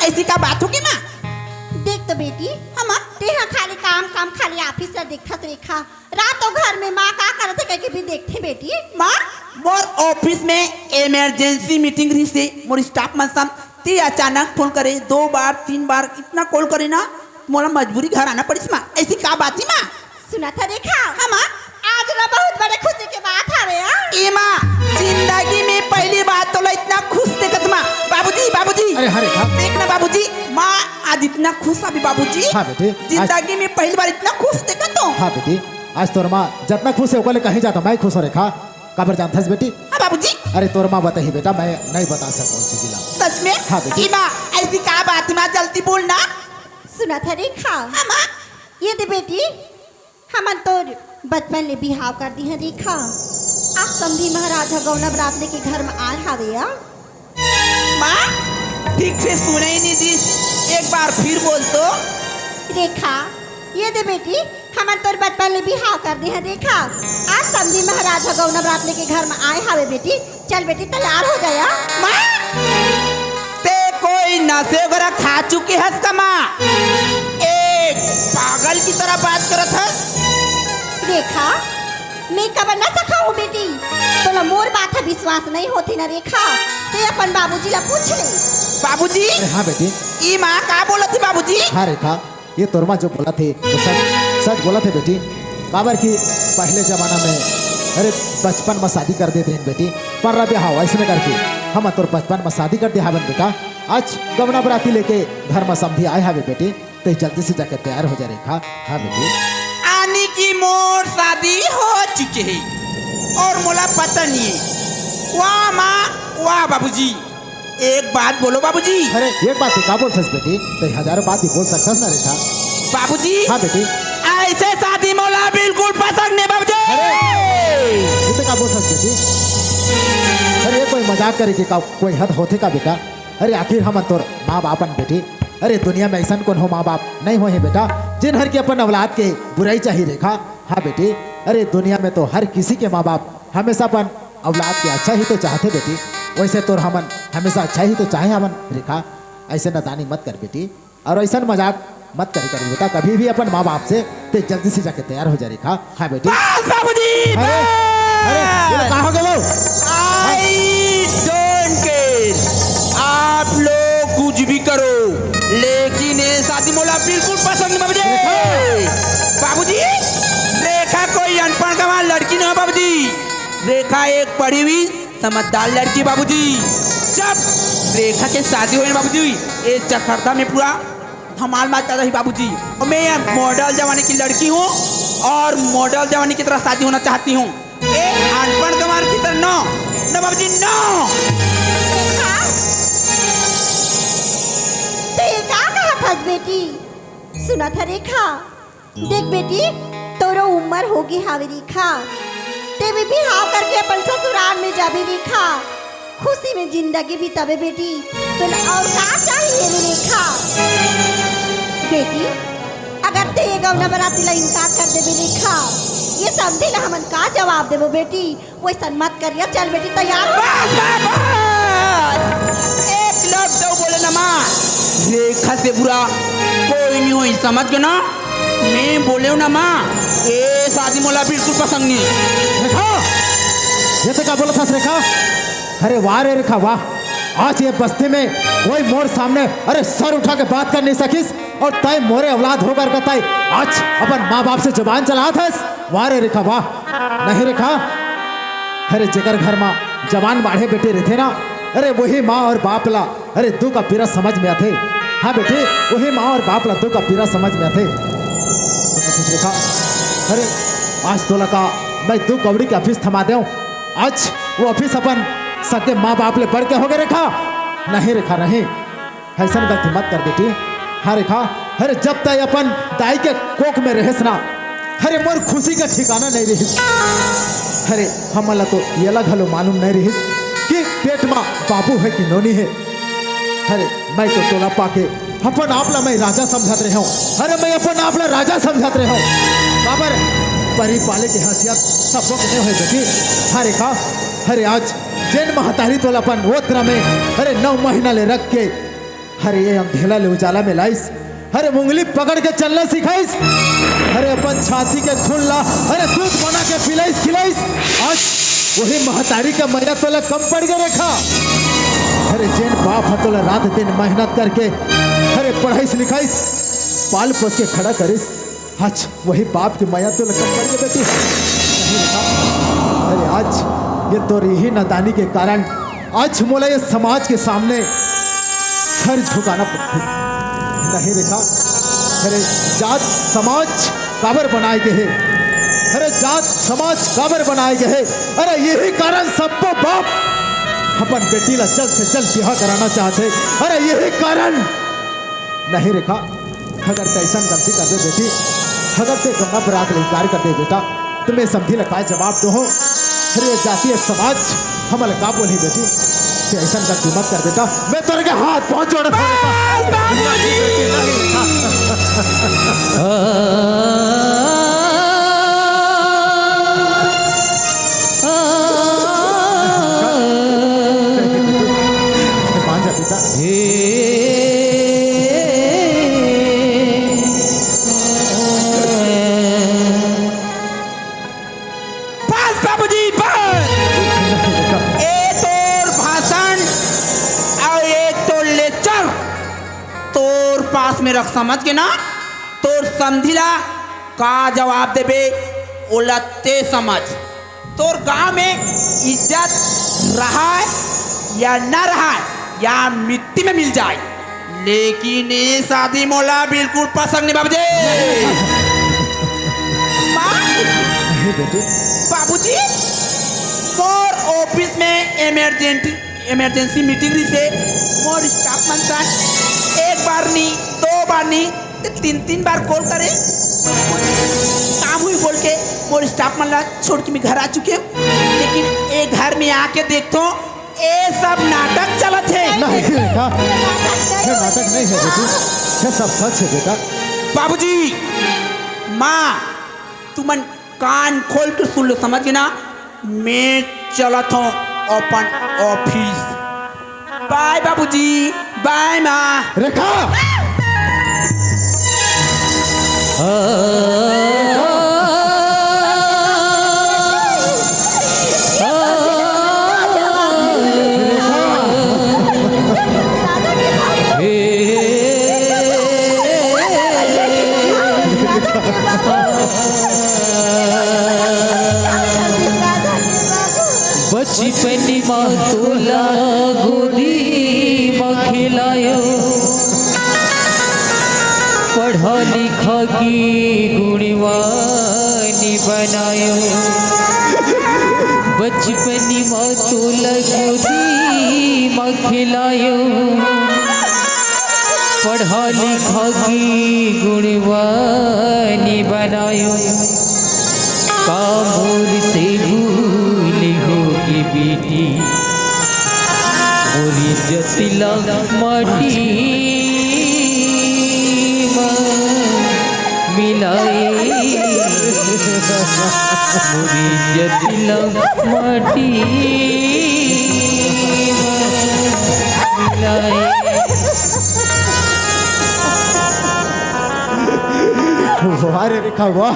ऐसी का बात होगी माँ। देख तो बेटी हम तेहा खाली काम खाली ऑफिस ला देखत रेखा रातों घर में माँ का करत है कह भी देखते बेटी। माँ मोर ऑफिस में इमरजेंसी मीटिंग रही से मोर स्टाफ में सम ती अचानक फोन करे 2 बार 3 बार इतना कॉल करे ना मोला मजबूरी घर आना पड़ी माँ। ऐसी का बात है माँ। सुना था रेखा हाँ माँ आज ना बहुत बड़े खुशी की बात हवे। ए माँ जिंदगी में पहली बात तो इतना खुश देखत माँ। बाबूजी बाबूजी अरे हाँ रेखा। देखना बाबूजी माँ आज इतना खुश अभी बाबूजी। हाँ बेटी जिंदगी में पहली बार इतना खुश देखत हो। हाँ बेटी आज तोर माँ जितना खुश है ओकले कहीं जाता मैं खुश हो रेखा काबर जानथस बेटी। हाँ बाबूजी अरे तोर माँ बताही बेटा मैं नहीं बता सकूँ जिला। सच में हाँ बेटी। ए माँ ऐसी का बात है माँ जल्दी बोलना। सुना था रेखा हाँ माँ ये दे बेटी हमन तो बचपन ले बिहाव कर दी है रेखा। आज समधी महाराजा गौना बरात लेके घर में आए हावे। माँ ठीक से सुने ही नहीं दी एक बार फिर बोल तो। रेखा ये दे बेटी हमन तोर बचपन ले बिहाव कर दी है रेखा। आज समधी महाराजा गौना बरात लेके घर में आए हावे बेटी। चल बेटी तैयार हो जाया। माँ ते कोई नशे वगैरह खा चुकी है का माँ। एक पागल की तरह बात करत है। रेखा मैं कबर न सखाऊं बेटी तोला मोर बात है विश्वास नहीं होती ना रेखा ते अपन बाबूजी ला पूछ ले। बाबूजी अरे हाँ बेटी ई माँ का बोला थी बाबूजी। हाँ रेखा ये तोर माँ जो बोला थे वो सच बोला थे बेटी। काबर की पहले जमाना में अरे बचपन में शादी कर देते हैं बेटी पर रबे हाँ ऐसे करके हम तोर बचपन में शादी कर दे हावन बेटा। आज गवना बराती लेके घर में समझी आए हावे बेटी तो जल्दी से जाकर तैयार हो जा रेखा। हाँ बेटी आने की मोर शादी हो चुकी है और मोला पता नहीं है। वाह माँ वाह बाबूजी एक बात बोलो बाबूजी। अरे एक बात का बोल सकस बेटी तो हजारों बात ही बोल सकस ना रेखा। बाबूजी हाँ बेटी ऐसे शादी मोला बिल्कुल पसंद नहीं बाबूजी। इसे का बोल सकस बेटी। अरे ये कोई मजाक करे कि कोई हद होते का बेटा। अरे आखिर हम तोर माँ बापन बेटी। अरे दुनिया में ऐसा कौन हो माँ बाप नहीं हो है बेटा जिन हर के अपन औलाद के बुराई चाहिए रेखा। हाँ बेटी अरे दुनिया में तो हर किसी के माँ बाप हमेशा अपन औलाद के अच्छा ही तो चाहते बेटी, वैसे तो हमन हमेशा अच्छा ही तो चाहे हमन रेखा। ऐसे नादानी मत कर बेटी, और ऐसा मजाक मत कर बेटा कभी भी अपन माँ बाप से। ते जल्दी से जाके तैयार हो जा रेखा। हाँ बेटी। बाबूजी अरे अरे ये कहाँ हो गए वो? आई डोंट केयर, आप लोग कुछ भी करो, लेकिन ये शादी मोला बिल्कुल पसंद नहीं बाबूजी। बाबूजी रेखा कोई अनपढ़ गंवार लड़की नहीं है बाबूजी, रेखा एक पढ़ी हुई समझदार लड़की बाबूजी। जब रेखा के शादी हुई बाबूजी, ये चखरदा में पूरा धमाल मचा रही बाबूजी। और मैं मॉडल जवानी की लड़की हूँ और मॉडल जवानी की तरह शादी होना चाहती हूँ, एक अनपढ़ गंवार की तरह। नो नो बाबूजी नो। तो ये का कहा फंस बेटी? सुना था रेखा, देख बेटी तोरो उम्र होगी हावे रेखा, ते भी हाव करके अपन ससुराल में जाबे रेखा, खुशी में जिंदगी बितावे बेटी। तो और का चाहिए रे रेखा? बेटी अगर ते ये गौना बराती ला इनकार कर देबे रेखा, ये समझी ला हमन का जवाब देबो बेटी? वैसा मत करिया, चल बेटी तैयार हो। एक लफ्ज तो बोले ना माँ, रेखा से बुरा कोई नहीं हुई, समझ गए ना? मैं बोले हूँ ना माँ, ये शादी मोला बिल्कुल पसंद नहीं। रेखा ये तो क्या बोला था रेखा? अरे वाह रे रेखा वाह, आज ये बस्ती में कोई मोर सामने अरे सर उठा के बात कर नहीं सकिस, और तय मोरे औलाद होकर के तय आज अपन माँ बाप से जुबान चला था। वाह रे रेखा वाह। नहीं रेखा, अरे जेकर घर माँ जवान बाढ़े बेटे रहते ना, अरे वही माँ और बाप ला अरे दू का पीरा समझ में आते। हाँ बेटे वही माँ और बाप ला दू का पीरा समझ में आते। रेखा अरे आज तो लगा मैं दू कौड़ी के ऑफिस थमा दूं, आज वो ऑफिस अपन सके माँ बाप ले बढ़ के हो गए रेखा। नहीं रेखा नहीं, ऐसा गलती मत कर बेटी। हाँ रेखा, अरे जब तक अपन दाई के कोख में रहे ना, अरे मोर खुशी का ठिकाना नहीं रही। अरे हमला तो ये अलग हलो मालूम नहीं रही कि पेट माँ बाबू है कि नोनी है। अरे मैं तो टोला पाके अपन आपला मैं राजा समझाते रहा हूँ, अरे मैं अपन आपला राजा समझाते रहा हूँ। बाबर परी पाले की हैसियत सबको नहीं हुई बेटी। हाँ रेखा, अरे आज जैन महतारी तो अपन वोत्रा में अरे 9 महीना ले रख के अरे ये अंधेला ले उजाला में लाइस, अरे उंगली पकड़ के चलना सिखाइस, अरे अपन छाती के खून ला अरे दूध बना के पिलाइस खिलाइस। आज वही महतारी का मैया तो कम पड़ गया रेखा। अरे जैन बाप हतोला रात दिन मेहनत करके अरे पढ़ाई लिखाइस पाल पोस के खड़ा करिस, आज वही बाप की मैया तो कम पड़ गई बेटी। अरे आज ये तो यही नादानी के कारण आज मोला ये समाज के सामने सर झुकाना पड़ता। नहीं रेखा, अरे जात समाज काबर बनाए गए है, अरे जात समाज काबर बनाए गए है, अरे यही कारण सबको बाप अपन बेटी ला जल्द से जल्द ब्याह कराना चाहते, अरे यही कारण। नहीं रेखा, अगर तैसा गलती कर दे बेटी, अगर ते गंगा बरात इनकार कर दे बेटा, तुम्हें समझी लगा जवाब दो हो। अरे ये जातीय समाज हमल का बोली बेटी, ते ऐसा गलती मत कर बेटा, मैं तेरे के हाथ पहुंच जोड़ में रख, समझ के ना? तो समझिला का जवाब देबे उलटते समझ। तोर गांव में इज्जत रहा या न रहा या मिट्टी में मिल जाए, लेकिन ये शादी मोला बिल्कुल पसंद नहीं बाबूजी। बाबूजी मोर ऑफिस में इमरजेंसी मीटिंग रही से मोर स्टाफ मन एक बार नहीं 2 बार नहीं 3 बार कॉल करे, काम हुई बोल के मोर स्टाफ मन ला छोड़ के मैं घर आ चुके हूँ, लेकिन एक घर में आके देखो ये सब नाटक चलत है। नहीं बेटा, ये नाटक नहीं है बेटी, ये सब सच है बेटा। बाबूजी माँ तुमन कान खोल के सुन लो, समझ गए ना? मैं चलत हूँ अपन ऑफिस। बाय बाबूजी, बाय माँ। रेखा बचपन में तोला गोदी में खिलायो, पढ़ा लिखा की गुणवानी बनायो। बचपन में तोला गोदी में खिलायो, पढ़ा लिखा की गुणवानी बनायो। कामोर से भूल होगी बेटी, मोरी जतिला माटी मिलाए, मोरी जतिला माटी मिलाए। वाह रे रेखा वाह।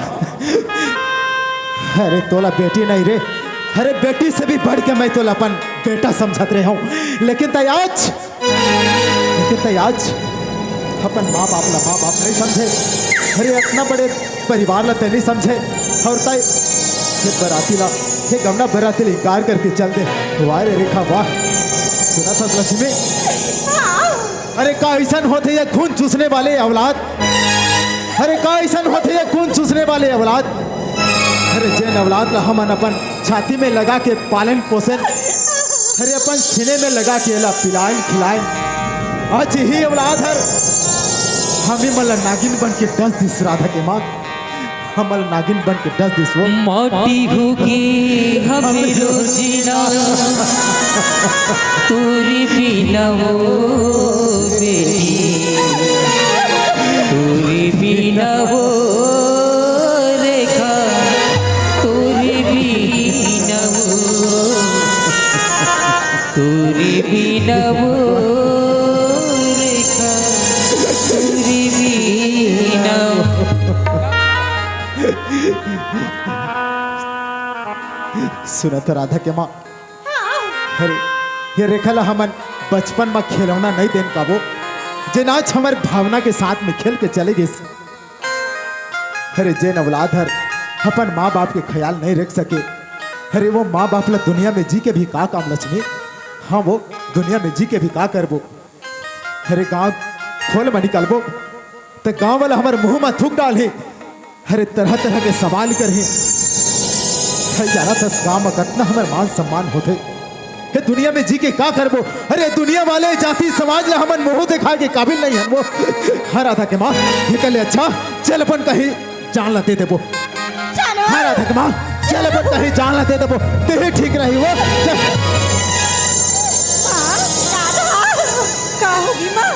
अरे तोला बेटी नहीं रे, अरे बेटी से भी बढ़ के मैं तोला अपन बेटा समझत रहा हूँ। लेकिन तय आज अपन माँ बाप ला माँ बाप नहीं समझे। अरे इतना बड़े परिवार ला नहीं समझे, और तय ये बराती ला, ये गमना बराती ला इनकार करके चल दे। वाह रे रेखा वाह। सुना था लक्ष्मी? अरे का ऐसा होते ये खून चूसने वाले औलाद, अरे का ऐसा होते ये खून चूसने वाले औलाद। अरे जैन औलाद ला हमन अपन छाती में लगा के पालन पोषण, अरे अपन सीने में लगा के ला पिलाएं खिलाएं। आज ही औलाद हर हमें मल नागिन बन के डस दिस राधा के माँ, हमल नागिन बन के डस दिस वो माटी होगी हमें रोजीना, तोरी बिना वो बेटी, तोरी बिना वो रेखा, तोरी बिना वो, तोरी बिना वो रेखा, तोरी बिना सुना तो राधा के माँ। अरे ये रेखा ला हमन बचपन में खिलौना नहीं देन का वो, जे नाच हमारे भावना के साथ में खेल के चले गए। अरे जैन औलाद हर अपन माँ बाप के ख्याल नहीं रख सके। अरे वो माँ बाप ला दुनिया में जी के भी का काम लक्ष्मी, हाँ वो दुनिया में जी के भी का करबो। अरे गाँव खोल में निकलबो तो गाँव वाला हमारे मुंह में थूक डाले। अरे तरह तरह के सवाल करे जाना था गाँव में कितना हमारे मान सम्मान होते। हे दुनिया में जी के का करबो। अरे दुनिया वाले जाति समाज ला हमन मुंह दिखा के काबिल नहीं है वो। हर राधा के माँ ये कल अच्छा चल अपन कहीं जान लाते थे वो। हर राधा के माँ चल अपन कहीं जान लाते थे वो, ते ठीक रही वो। का होगी माँ?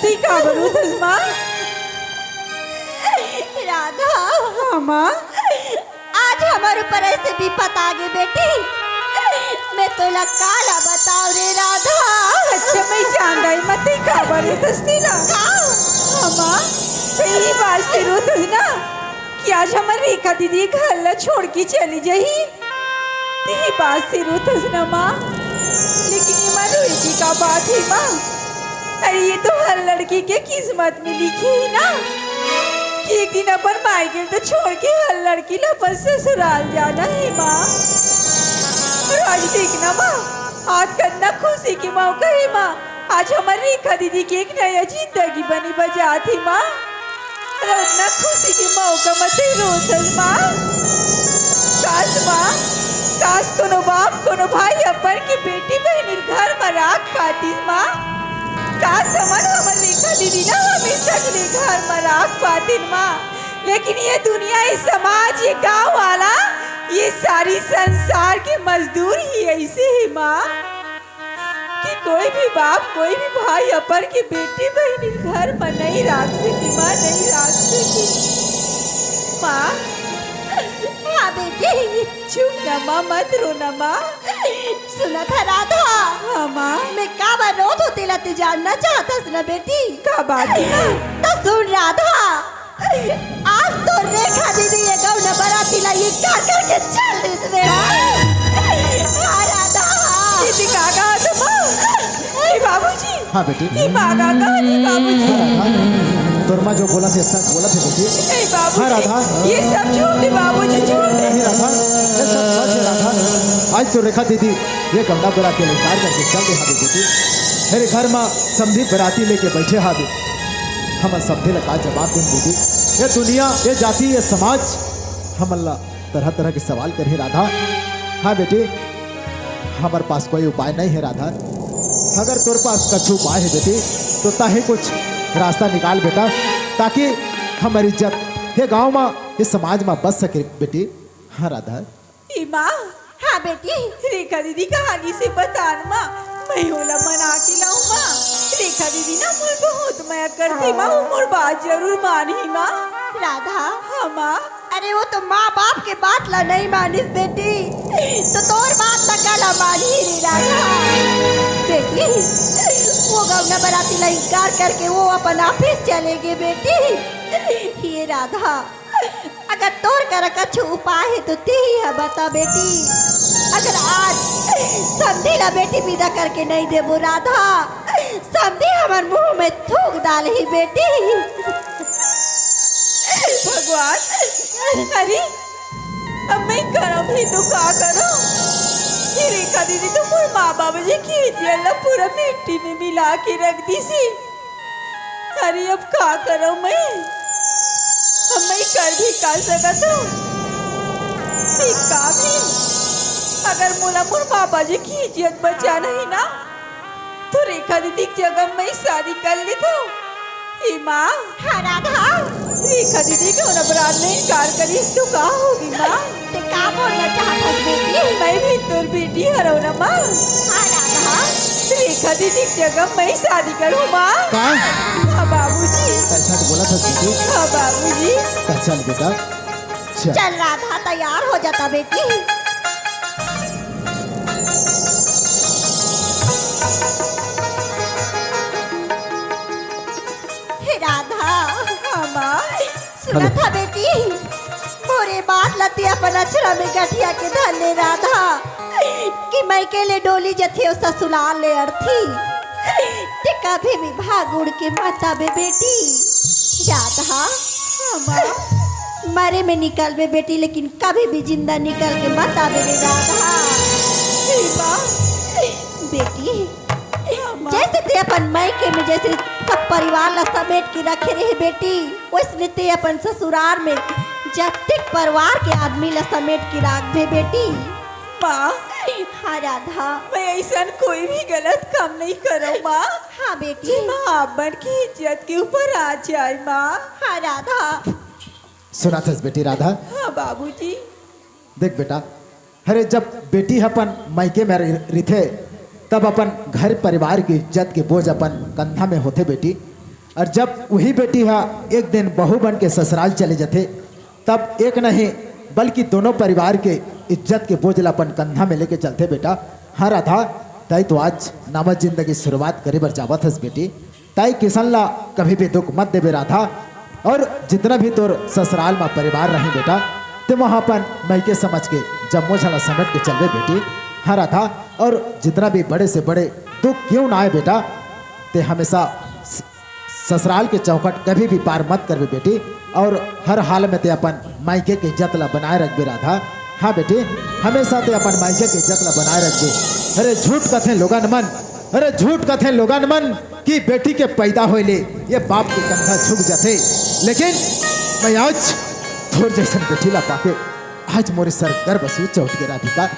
ठीक है बरूद माँ। राधा हाँ माँ, आज हमारे ऊपर ऐसे विपत आ गई बेटी, मैं तो काला बताओ रे राधा। अच्छा मैं जान रही मत ही खबर है दस्ती ना हाँ माँ, यही बात से रोत है ना कि आज हमारी रेखा दीदी घर ला छोड़ के चली जाही। यही बात से रोत है ना माँ, लेकिन ये माँ रोई का बात है माँ। अरे ये तो हर लड़की के किस्मत में लिखी है ना कि एक दिन अपन मायके तो छोड़ के हर लड़की ला अपन ससुराल जाना है माँ। आज देखना माँ, आज करना खुशी की मौका है माँ। आज हमारी रेखा दीदी की एक नया जिंदगी बनी बजा थी माँ। उतना खुशी की मौका मत रोज माँ। काश माँ, काश कोनो बाप कोनो भाई अपन की बेटी बहनी घर में राख पाती माँ। काश समन हमारी रेखा दीदी ना हमेशा के लिए घर में राख पाती माँ। लेकिन ये दुनिया, ये समाज, ये गांव वाला, ये सारी संसार के मजदूर ही ऐसे ही माँ कि कोई भी बाप कोई भी भाई अपन की बेटी बहनी घर में नहीं रख सकी माँ, नहीं रख सकी माँ। हाँ बेटी चुप ना माँ, मत रो ना माँ। सुना था राधा। हाँ माँ। मैं का बार रोत होती ला तू जानना चाहता ना बेटी? का बात है माँ? तो सुन राधा, आज तो रेखा दीदी ये गौना बाराती ला ये कार करके चल दी इसमें। हाँ राधा। दीदी का कहा था माँ? बाबूजी। हाँ बेटी। माँ का कहा थी बाबूजी? तोरमा जो बोला थे सच बोला थे बेटी। बाबूजी, हाँ राधा, ये सब झूठ है बाबूजी, झूठ है। नहीं राधा, ये सब सच है राधा। आज तो रेखा दीदी ये गौना बाराती लेकर करके चल रही है बेटी। मेरे घर में समधी बाराती लेके बैठे हाथ हम समझे लगा जवाब दें दीदी। ये दुनिया, ये जाति, ये समाज हम अल्लाह तरह तरह के सवाल कर राधा। हाँ बेटी, हमारे पास कोई उपाय नहीं है राधा। अगर तोर पास कुछ उपाय है बेटी तो ताही कुछ रास्ता निकाल बेटा, ताकि हमारी इज्जत ये गांव में, ये समाज में बच सके बेटी। हाँ राधा। माँ। हाँ बेटी। रेखा दीदी कहानी से बतान माँ, मैं होला मना के लाऊं माँ। रेखा दीदी ना मुझे बहुत माया करती माँ, उम्र बात जरूर मानी माँ। राधा। हाँ माँ। अरे वो तो माँ बाप के बात ला नहीं मानिस बेटी, तो तोर बात ला काला मानी रे राधा। बेटी वो गौना बाराती ला इनकार करके वो अपन ऑफिस चले गए बेटी। ये राधा, अगर तोर कर कुछ उपाय है तो ते ही बता बेटी। अगर आज समझी ला बेटी विदा करके नहीं देबो राधा, समझी हमार मुंह में थूक डाल ही बेटी। भगवान, अरे अब मैं करम ही तो का करूं? रेखा दीदी तो पूरे माँ बाप जी की अल्लाह पूरा मिट्टी में मिला के रख दी सी। अरे अब का करूं मैं? अब मैं कर भी कर सकत हूँ का भी? अगर मोला मोर बाबा जी की इज्जत बचा नहीं ना, तो रेखा दीदी की जगह मैं शादी कर ली तो माँ। हाँ राधा। रेखा दीदी को ना बरात में इनकार करी तो का होगी माँ? ते का बोलना चाहता बेटी? मैं भी तोर बेटी हरो ना माँ। हाँ राधा। रेखा दीदी की जगह मैं शादी करूँ माँ। का? हाँ बाबूजी। ऐसा तो बोला था बेटी। हाँ बाबूजी। चल बेटा चल राधा, तैयार हो जाता बेटी। राधा। हाँ माँ। सुना था बेटी, मोरे बात लती अपन अचरा में गठिया के धले राधा, कि मैं के ले डोली जथे उस ससुराल ले अर्थी, ते कभी भी भाग उड़ के माता बे बेटी। राधा। हाँ माँ। मरे में निकल बे बेटी, लेकिन कभी भी जिंदा निकल के मत आवे रे राधा। बेटी जैसे ते अपन मायके में जैसे सब परिवार ला समेट के रखे रहे बेटी, वैसे ते अपन ससुराल में जतिक परिवार के आदमी ला समेट के रख दे बेटी। माँ। हाँ राधा। मैं ऐसा कोई भी गलत काम नहीं करूँ माँ। हाँ बेटी। माँ अपन की इज्जत के ऊपर आ जाए माँ। हाँ राधा। सुना था बेटी राधा। हाँ बाबूजी। देख बेटा, अरे जब बेटी अपन मायके में रिथे तब अपन घर परिवार की इज्जत के बोझ अपन कंधा में होते बेटी, और जब वही बेटी हा एक दिन बहू बन के ससुराल चले जाते तब एक नहीं बल्कि दोनों परिवार के इज्जत के बोझ अपन कंधा में लेके चलते बेटा। हाँ राधा, ताई तो आज नामत जिंदगी शुरुआत करे बर जावत हस बेटी। ताई किसन ला कभी भी दुख मत देवे राधा, और जितना भी तोर ससुराल में परिवार रहे बेटा ते वहाँ अपन मैके समझ के जम्मो झला समेट के चलवे बेटी। हाँ राधा, और जितना भी बड़े से बड़े दुख क्यों ना आए बेटा, ते हमेशा ससुराल के चौखट कभी भी पार मत करवे बेटी, और हर हाल में ते अपन मायके की इज्जत ला बनाए रखबे राधा। हाँ बेटी, हमेशा ते अपन मायके की इज्जत ला बनाए रखबे। अरे झूठ कथे लोगन मन, अरे झूठ कथे लोगन मन कि बेटी के पैदा होले ये बाप के कंधा झुक जाते, लेकिन मैं आज थोड़ जैसन बेटी ला पाके आज मोरे सर गर्भ से ऊंचा उठ गया राधिका।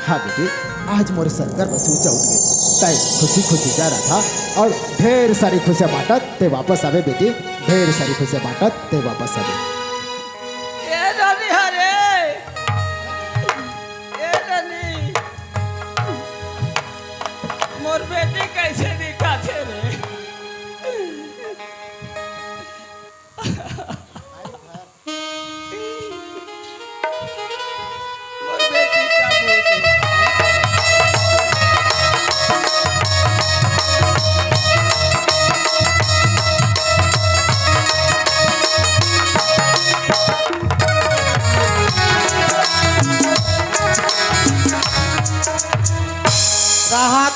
हाँ बेटी, आज मोरे सर गर्भ से ऊंचा उठ गए। ताई खुशी खुशी जा रहा था, और ढेर सारी खुशियाँ बांटत ते वापस आवे बेटी, ढेर सारी खुशियाँ बांटत ते वापस आवे। ए रानी हरे, ए रानी, मोर बेटी कैसे दिखा थे रे?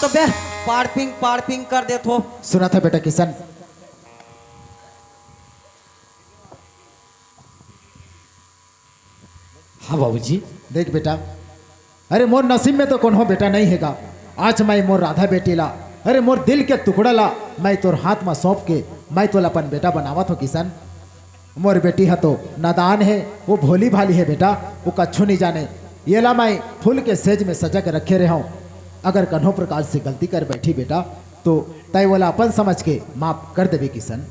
तो बे पार्पिंग कर दे थो। सुना था बेटा किशन, हाँ बाबूजी। देख बेटा, अरे मोर नसीब में तो कौन हो बेटा नहीं हैगा। आज मैं मोर राधा बेटी ला, अरे मोर दिल के टुकड़ा ला मैं तोर हाथ में सौंप के मैं तोला अपन बेटा बनावत हो किशन। मोर बेटी है तो नादान है, वो भोली भाली है बेटा, वो कच्छू नहीं जाने। ये ला मैं फूल के सेज में सजा के रखे रहा हूँ। अगर कन्हो प्रकार से गलती कर बैठी बेटा तो तय वाला अपन समझ के माफ कर देवे किशन।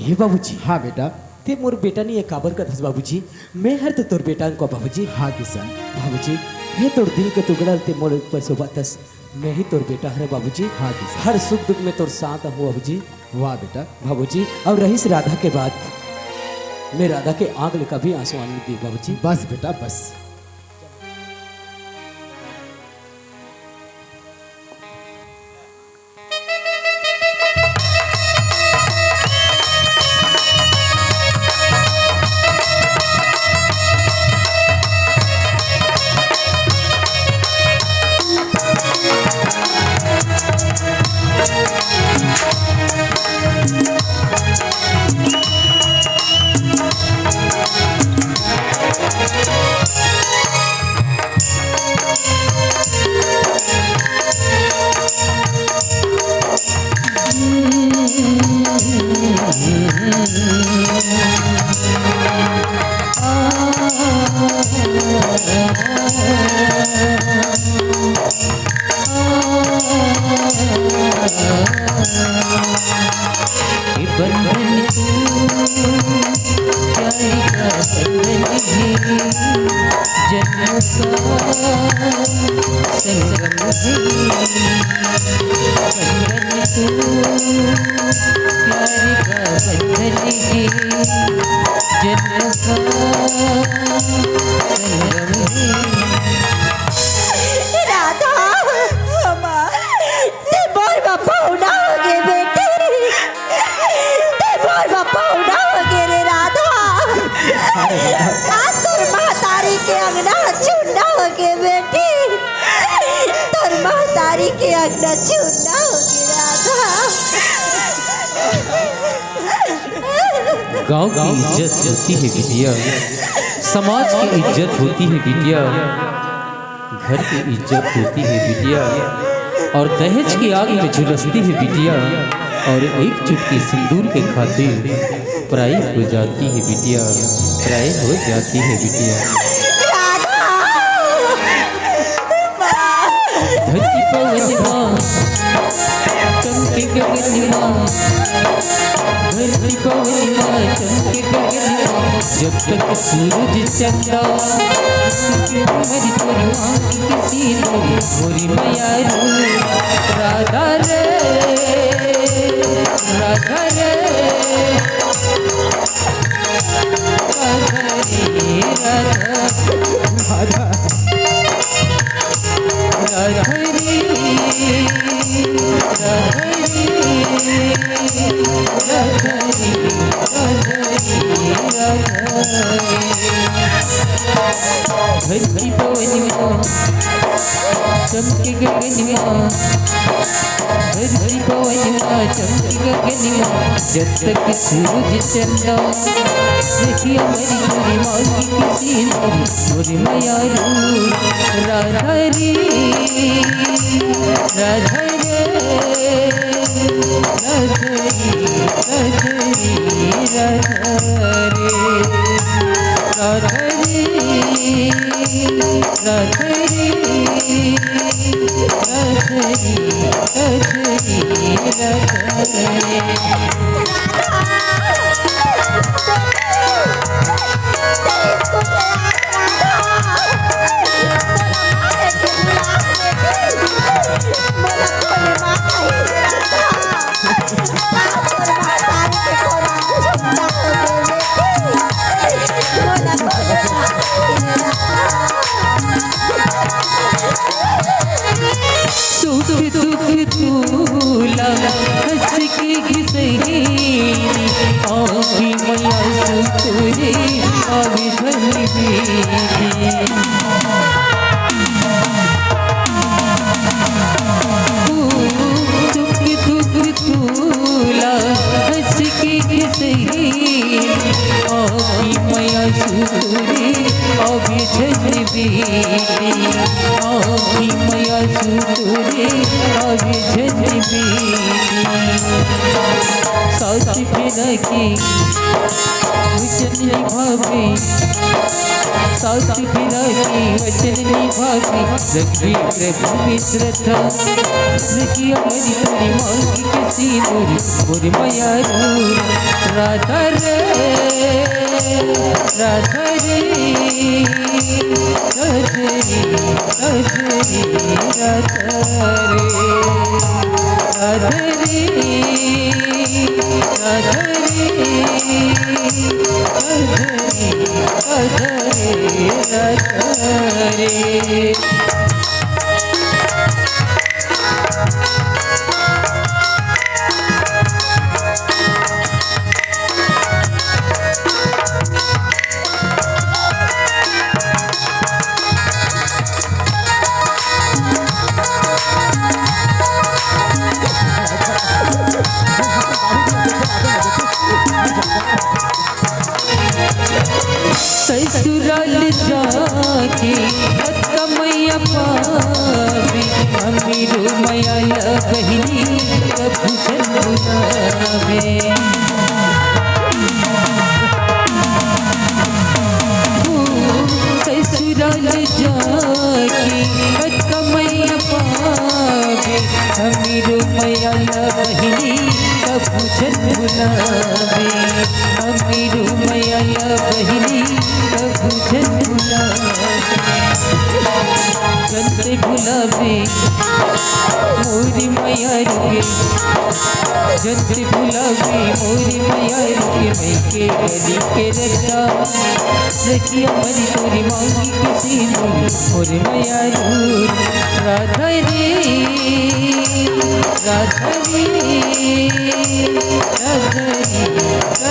ए बाबूजी, हाँ बेटा। ते मोर बेटा नहीं काबर का धस बाबूजी, मैं हर तो तोर बेटा को बाबूजी। हाँ किशन। बाबूजी हे तोर दिल के टुकड़ा ते मोर ऊपर से बातस, मैं ही तोर बेटा हरे बाबूजी। हाँ किशन। हर सुख दुख में तोर साथ हूँ बाबूजी। वाह बेटा। बाबूजी और रहीस राधा के बाद मैं राधा के आंख ले कभी आंसू आने दी बाबूजी। बस बेटा बस। राधा ते मोर बापा उड़ा हो गए बेटी, ते मोर बापा उड़ा हो गए रे राधा। आज तोर महतारी के अंगना चूना हो गए बेटी, तोर महतारी के अंगना चूना हो गए राधा। गांव की इज्जत होती है बिटिया, समाज की इज्जत होती है बिटिया, घर की इज्जत होती है बिटिया, और दहेज की आग में झुलसती है बिटिया, और एक चुटकी सिंदूर के खातिर पराई हो जाती है बिटिया, पराई हो जाती है बिटिया। धरती पवनवा चमके गगनवा, धरती पवनवा चमके गगनवा, जब तक सूरज चंदा मेरी तोरी माँ की किसी तोरी मोरी मैया रू। राधा रे राधा रे राधा रे राधा राधा राधा रे राधा रे धरती पवनवा चमके गगनवा, धरती पवनवा चमके गगनवा, जब तक सूरज चंदा देखिए मेरी छोरी माँ की किसी नोरी मोरी मैया रू। राधा रे राधा रे राधा रे राधा रे राधा रे राधा रे राधा रे राधा रे सुख दुख दूला हंस के घिसही आखी मैया सुतरे आवे धनी बेटी। सही आखी मैया सुतुरी अभी छनबी आखी मैया सुतुरी अभी छनबी सास बिना की वचन निभावी सास बिना की वचन निभावी रखी प्रभु मित्रता रखी हमारी पूरी मांगी के सिंदूर और माया रूर राधा रे राधा रे राधा रे राधा रे राधा रे राधा रे राधा रे राधा रे ससुराल जाके कमैया पावी अमीरो मैया बहिनी प्रभु जन्मावे ससुराल जाके कमैया पावी अमीरो मैया बहिनी प्रभु जन्मावे अमीरो मैया बहिनी प्रभु जन्ते गुलाबी मोरी मैया रुके जन्ते गुलाबी मोरी मैया रुके मैं के गली के रखा रखी हमारी तोरी मांगी के सिंदूर मोरी मैया रूर राधा रे राधा रे राधा रे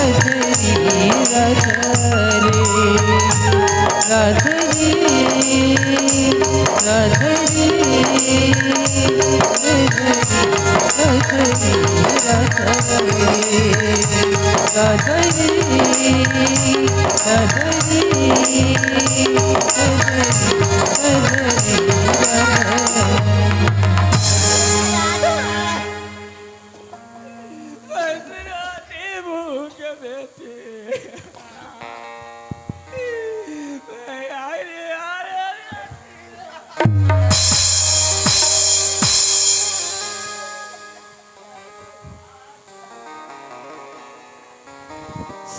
राधा रे राधा रे राधा रे राधा रे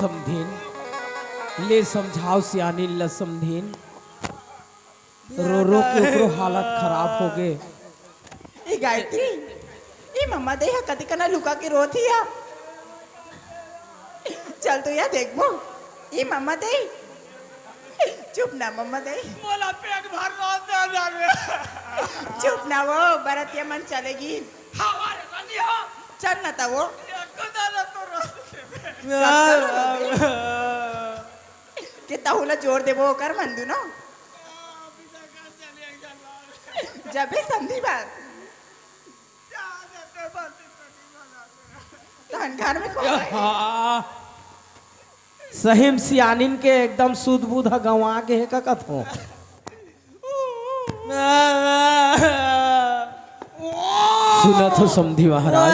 समधीन ले समझाओ सियानी ल समधीन रो रो के ओकरो हालत खराब हो गए ई गायत्री ई मम्मा दे कति कना लुका के रोती है चल तो या देखबो ई मम्मा दे चुप ना मम्मा दे मोला पेट भर रो दे चुप ना वो बरतिया मन चलेगी हमारे बंदी हो चल ना ता वो कदा तो रो के ताहुला जोर देबो कर मंदु न जब भी समझी बात तहन घर में कौन है? सहिम सियानिन के एकदम सुध बुध गंवा के है का कथो सुनत हो समधी महाराज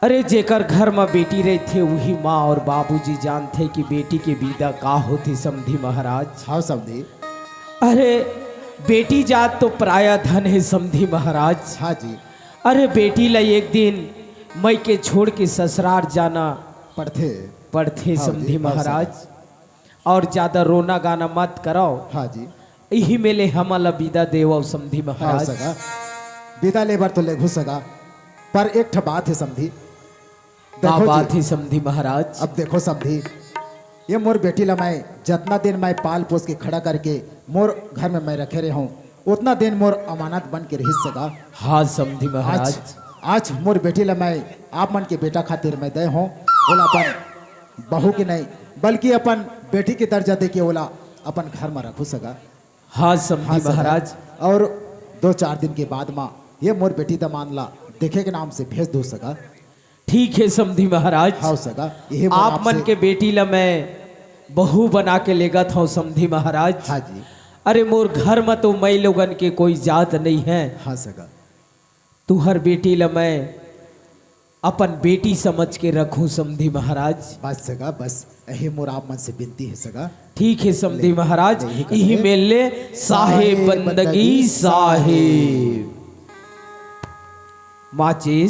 अरे जेकर घर में बेटी रही थे वही माँ और बाबूजी जानते कि बेटी के विदा का होती समधी महाराज हाँ समझी। अरे बेटी जात तो प्राय धन है समधी महाराज। हाँ जी। अरे बेटी ला एक दिन मई के छोड़ के ससुराल जाना पड़ते हाँ समधी जी, महाराज और ज्यादा रोना गाना मत कराओ। हाँ जी। यही मेले हमला विदा देव समधी हाँ महाराज। सगा विदा लेबर तो ले घुस सका पर एक ठा बात है समधी। क्या देखो बात जी, है समधी महाराज? अब देखो समधी ये मोर बेटी ला मैं जितना दिन मैं पाल पोस के खड़ा करके मोर घर में मैं रखे रहे हूँ उतना दिन मोर अमानत बन के रह सका। हाँ समधी महाराज। आज मोर बेटी ला मैं आप मन के बेटा खातिर मैं दे हूँ बोला अपन बहू की नहीं बल्कि अपन बेटी के दर्जा दे के बोला अपन घर में रखू सका। हाँ समधी महाराज। और 2-4 दिन के बाद माँ ये मोर बेटी दा मान ला देखे के नाम से भेज दो सका। ठीक है समधी महाराज। हाँ सगा यही मोर आप मन आपसे- के बेटी ला मैं बहू बना के लेगत हूँ समधी महाराज। हाँ जी। अरे मोर घर में तो मैं लोगन के कोई जात नहीं है। हाँ सगा तुहर बेटी ला मैं अपन बेटी समझ के रखूं समधी महाराज। बस सगा बस यही मोर आप मन से विनती है सगा। ठीक है समधी महाराज, यही कर यही ले। मेल ले साहेब बंदगी साहेब। माचिस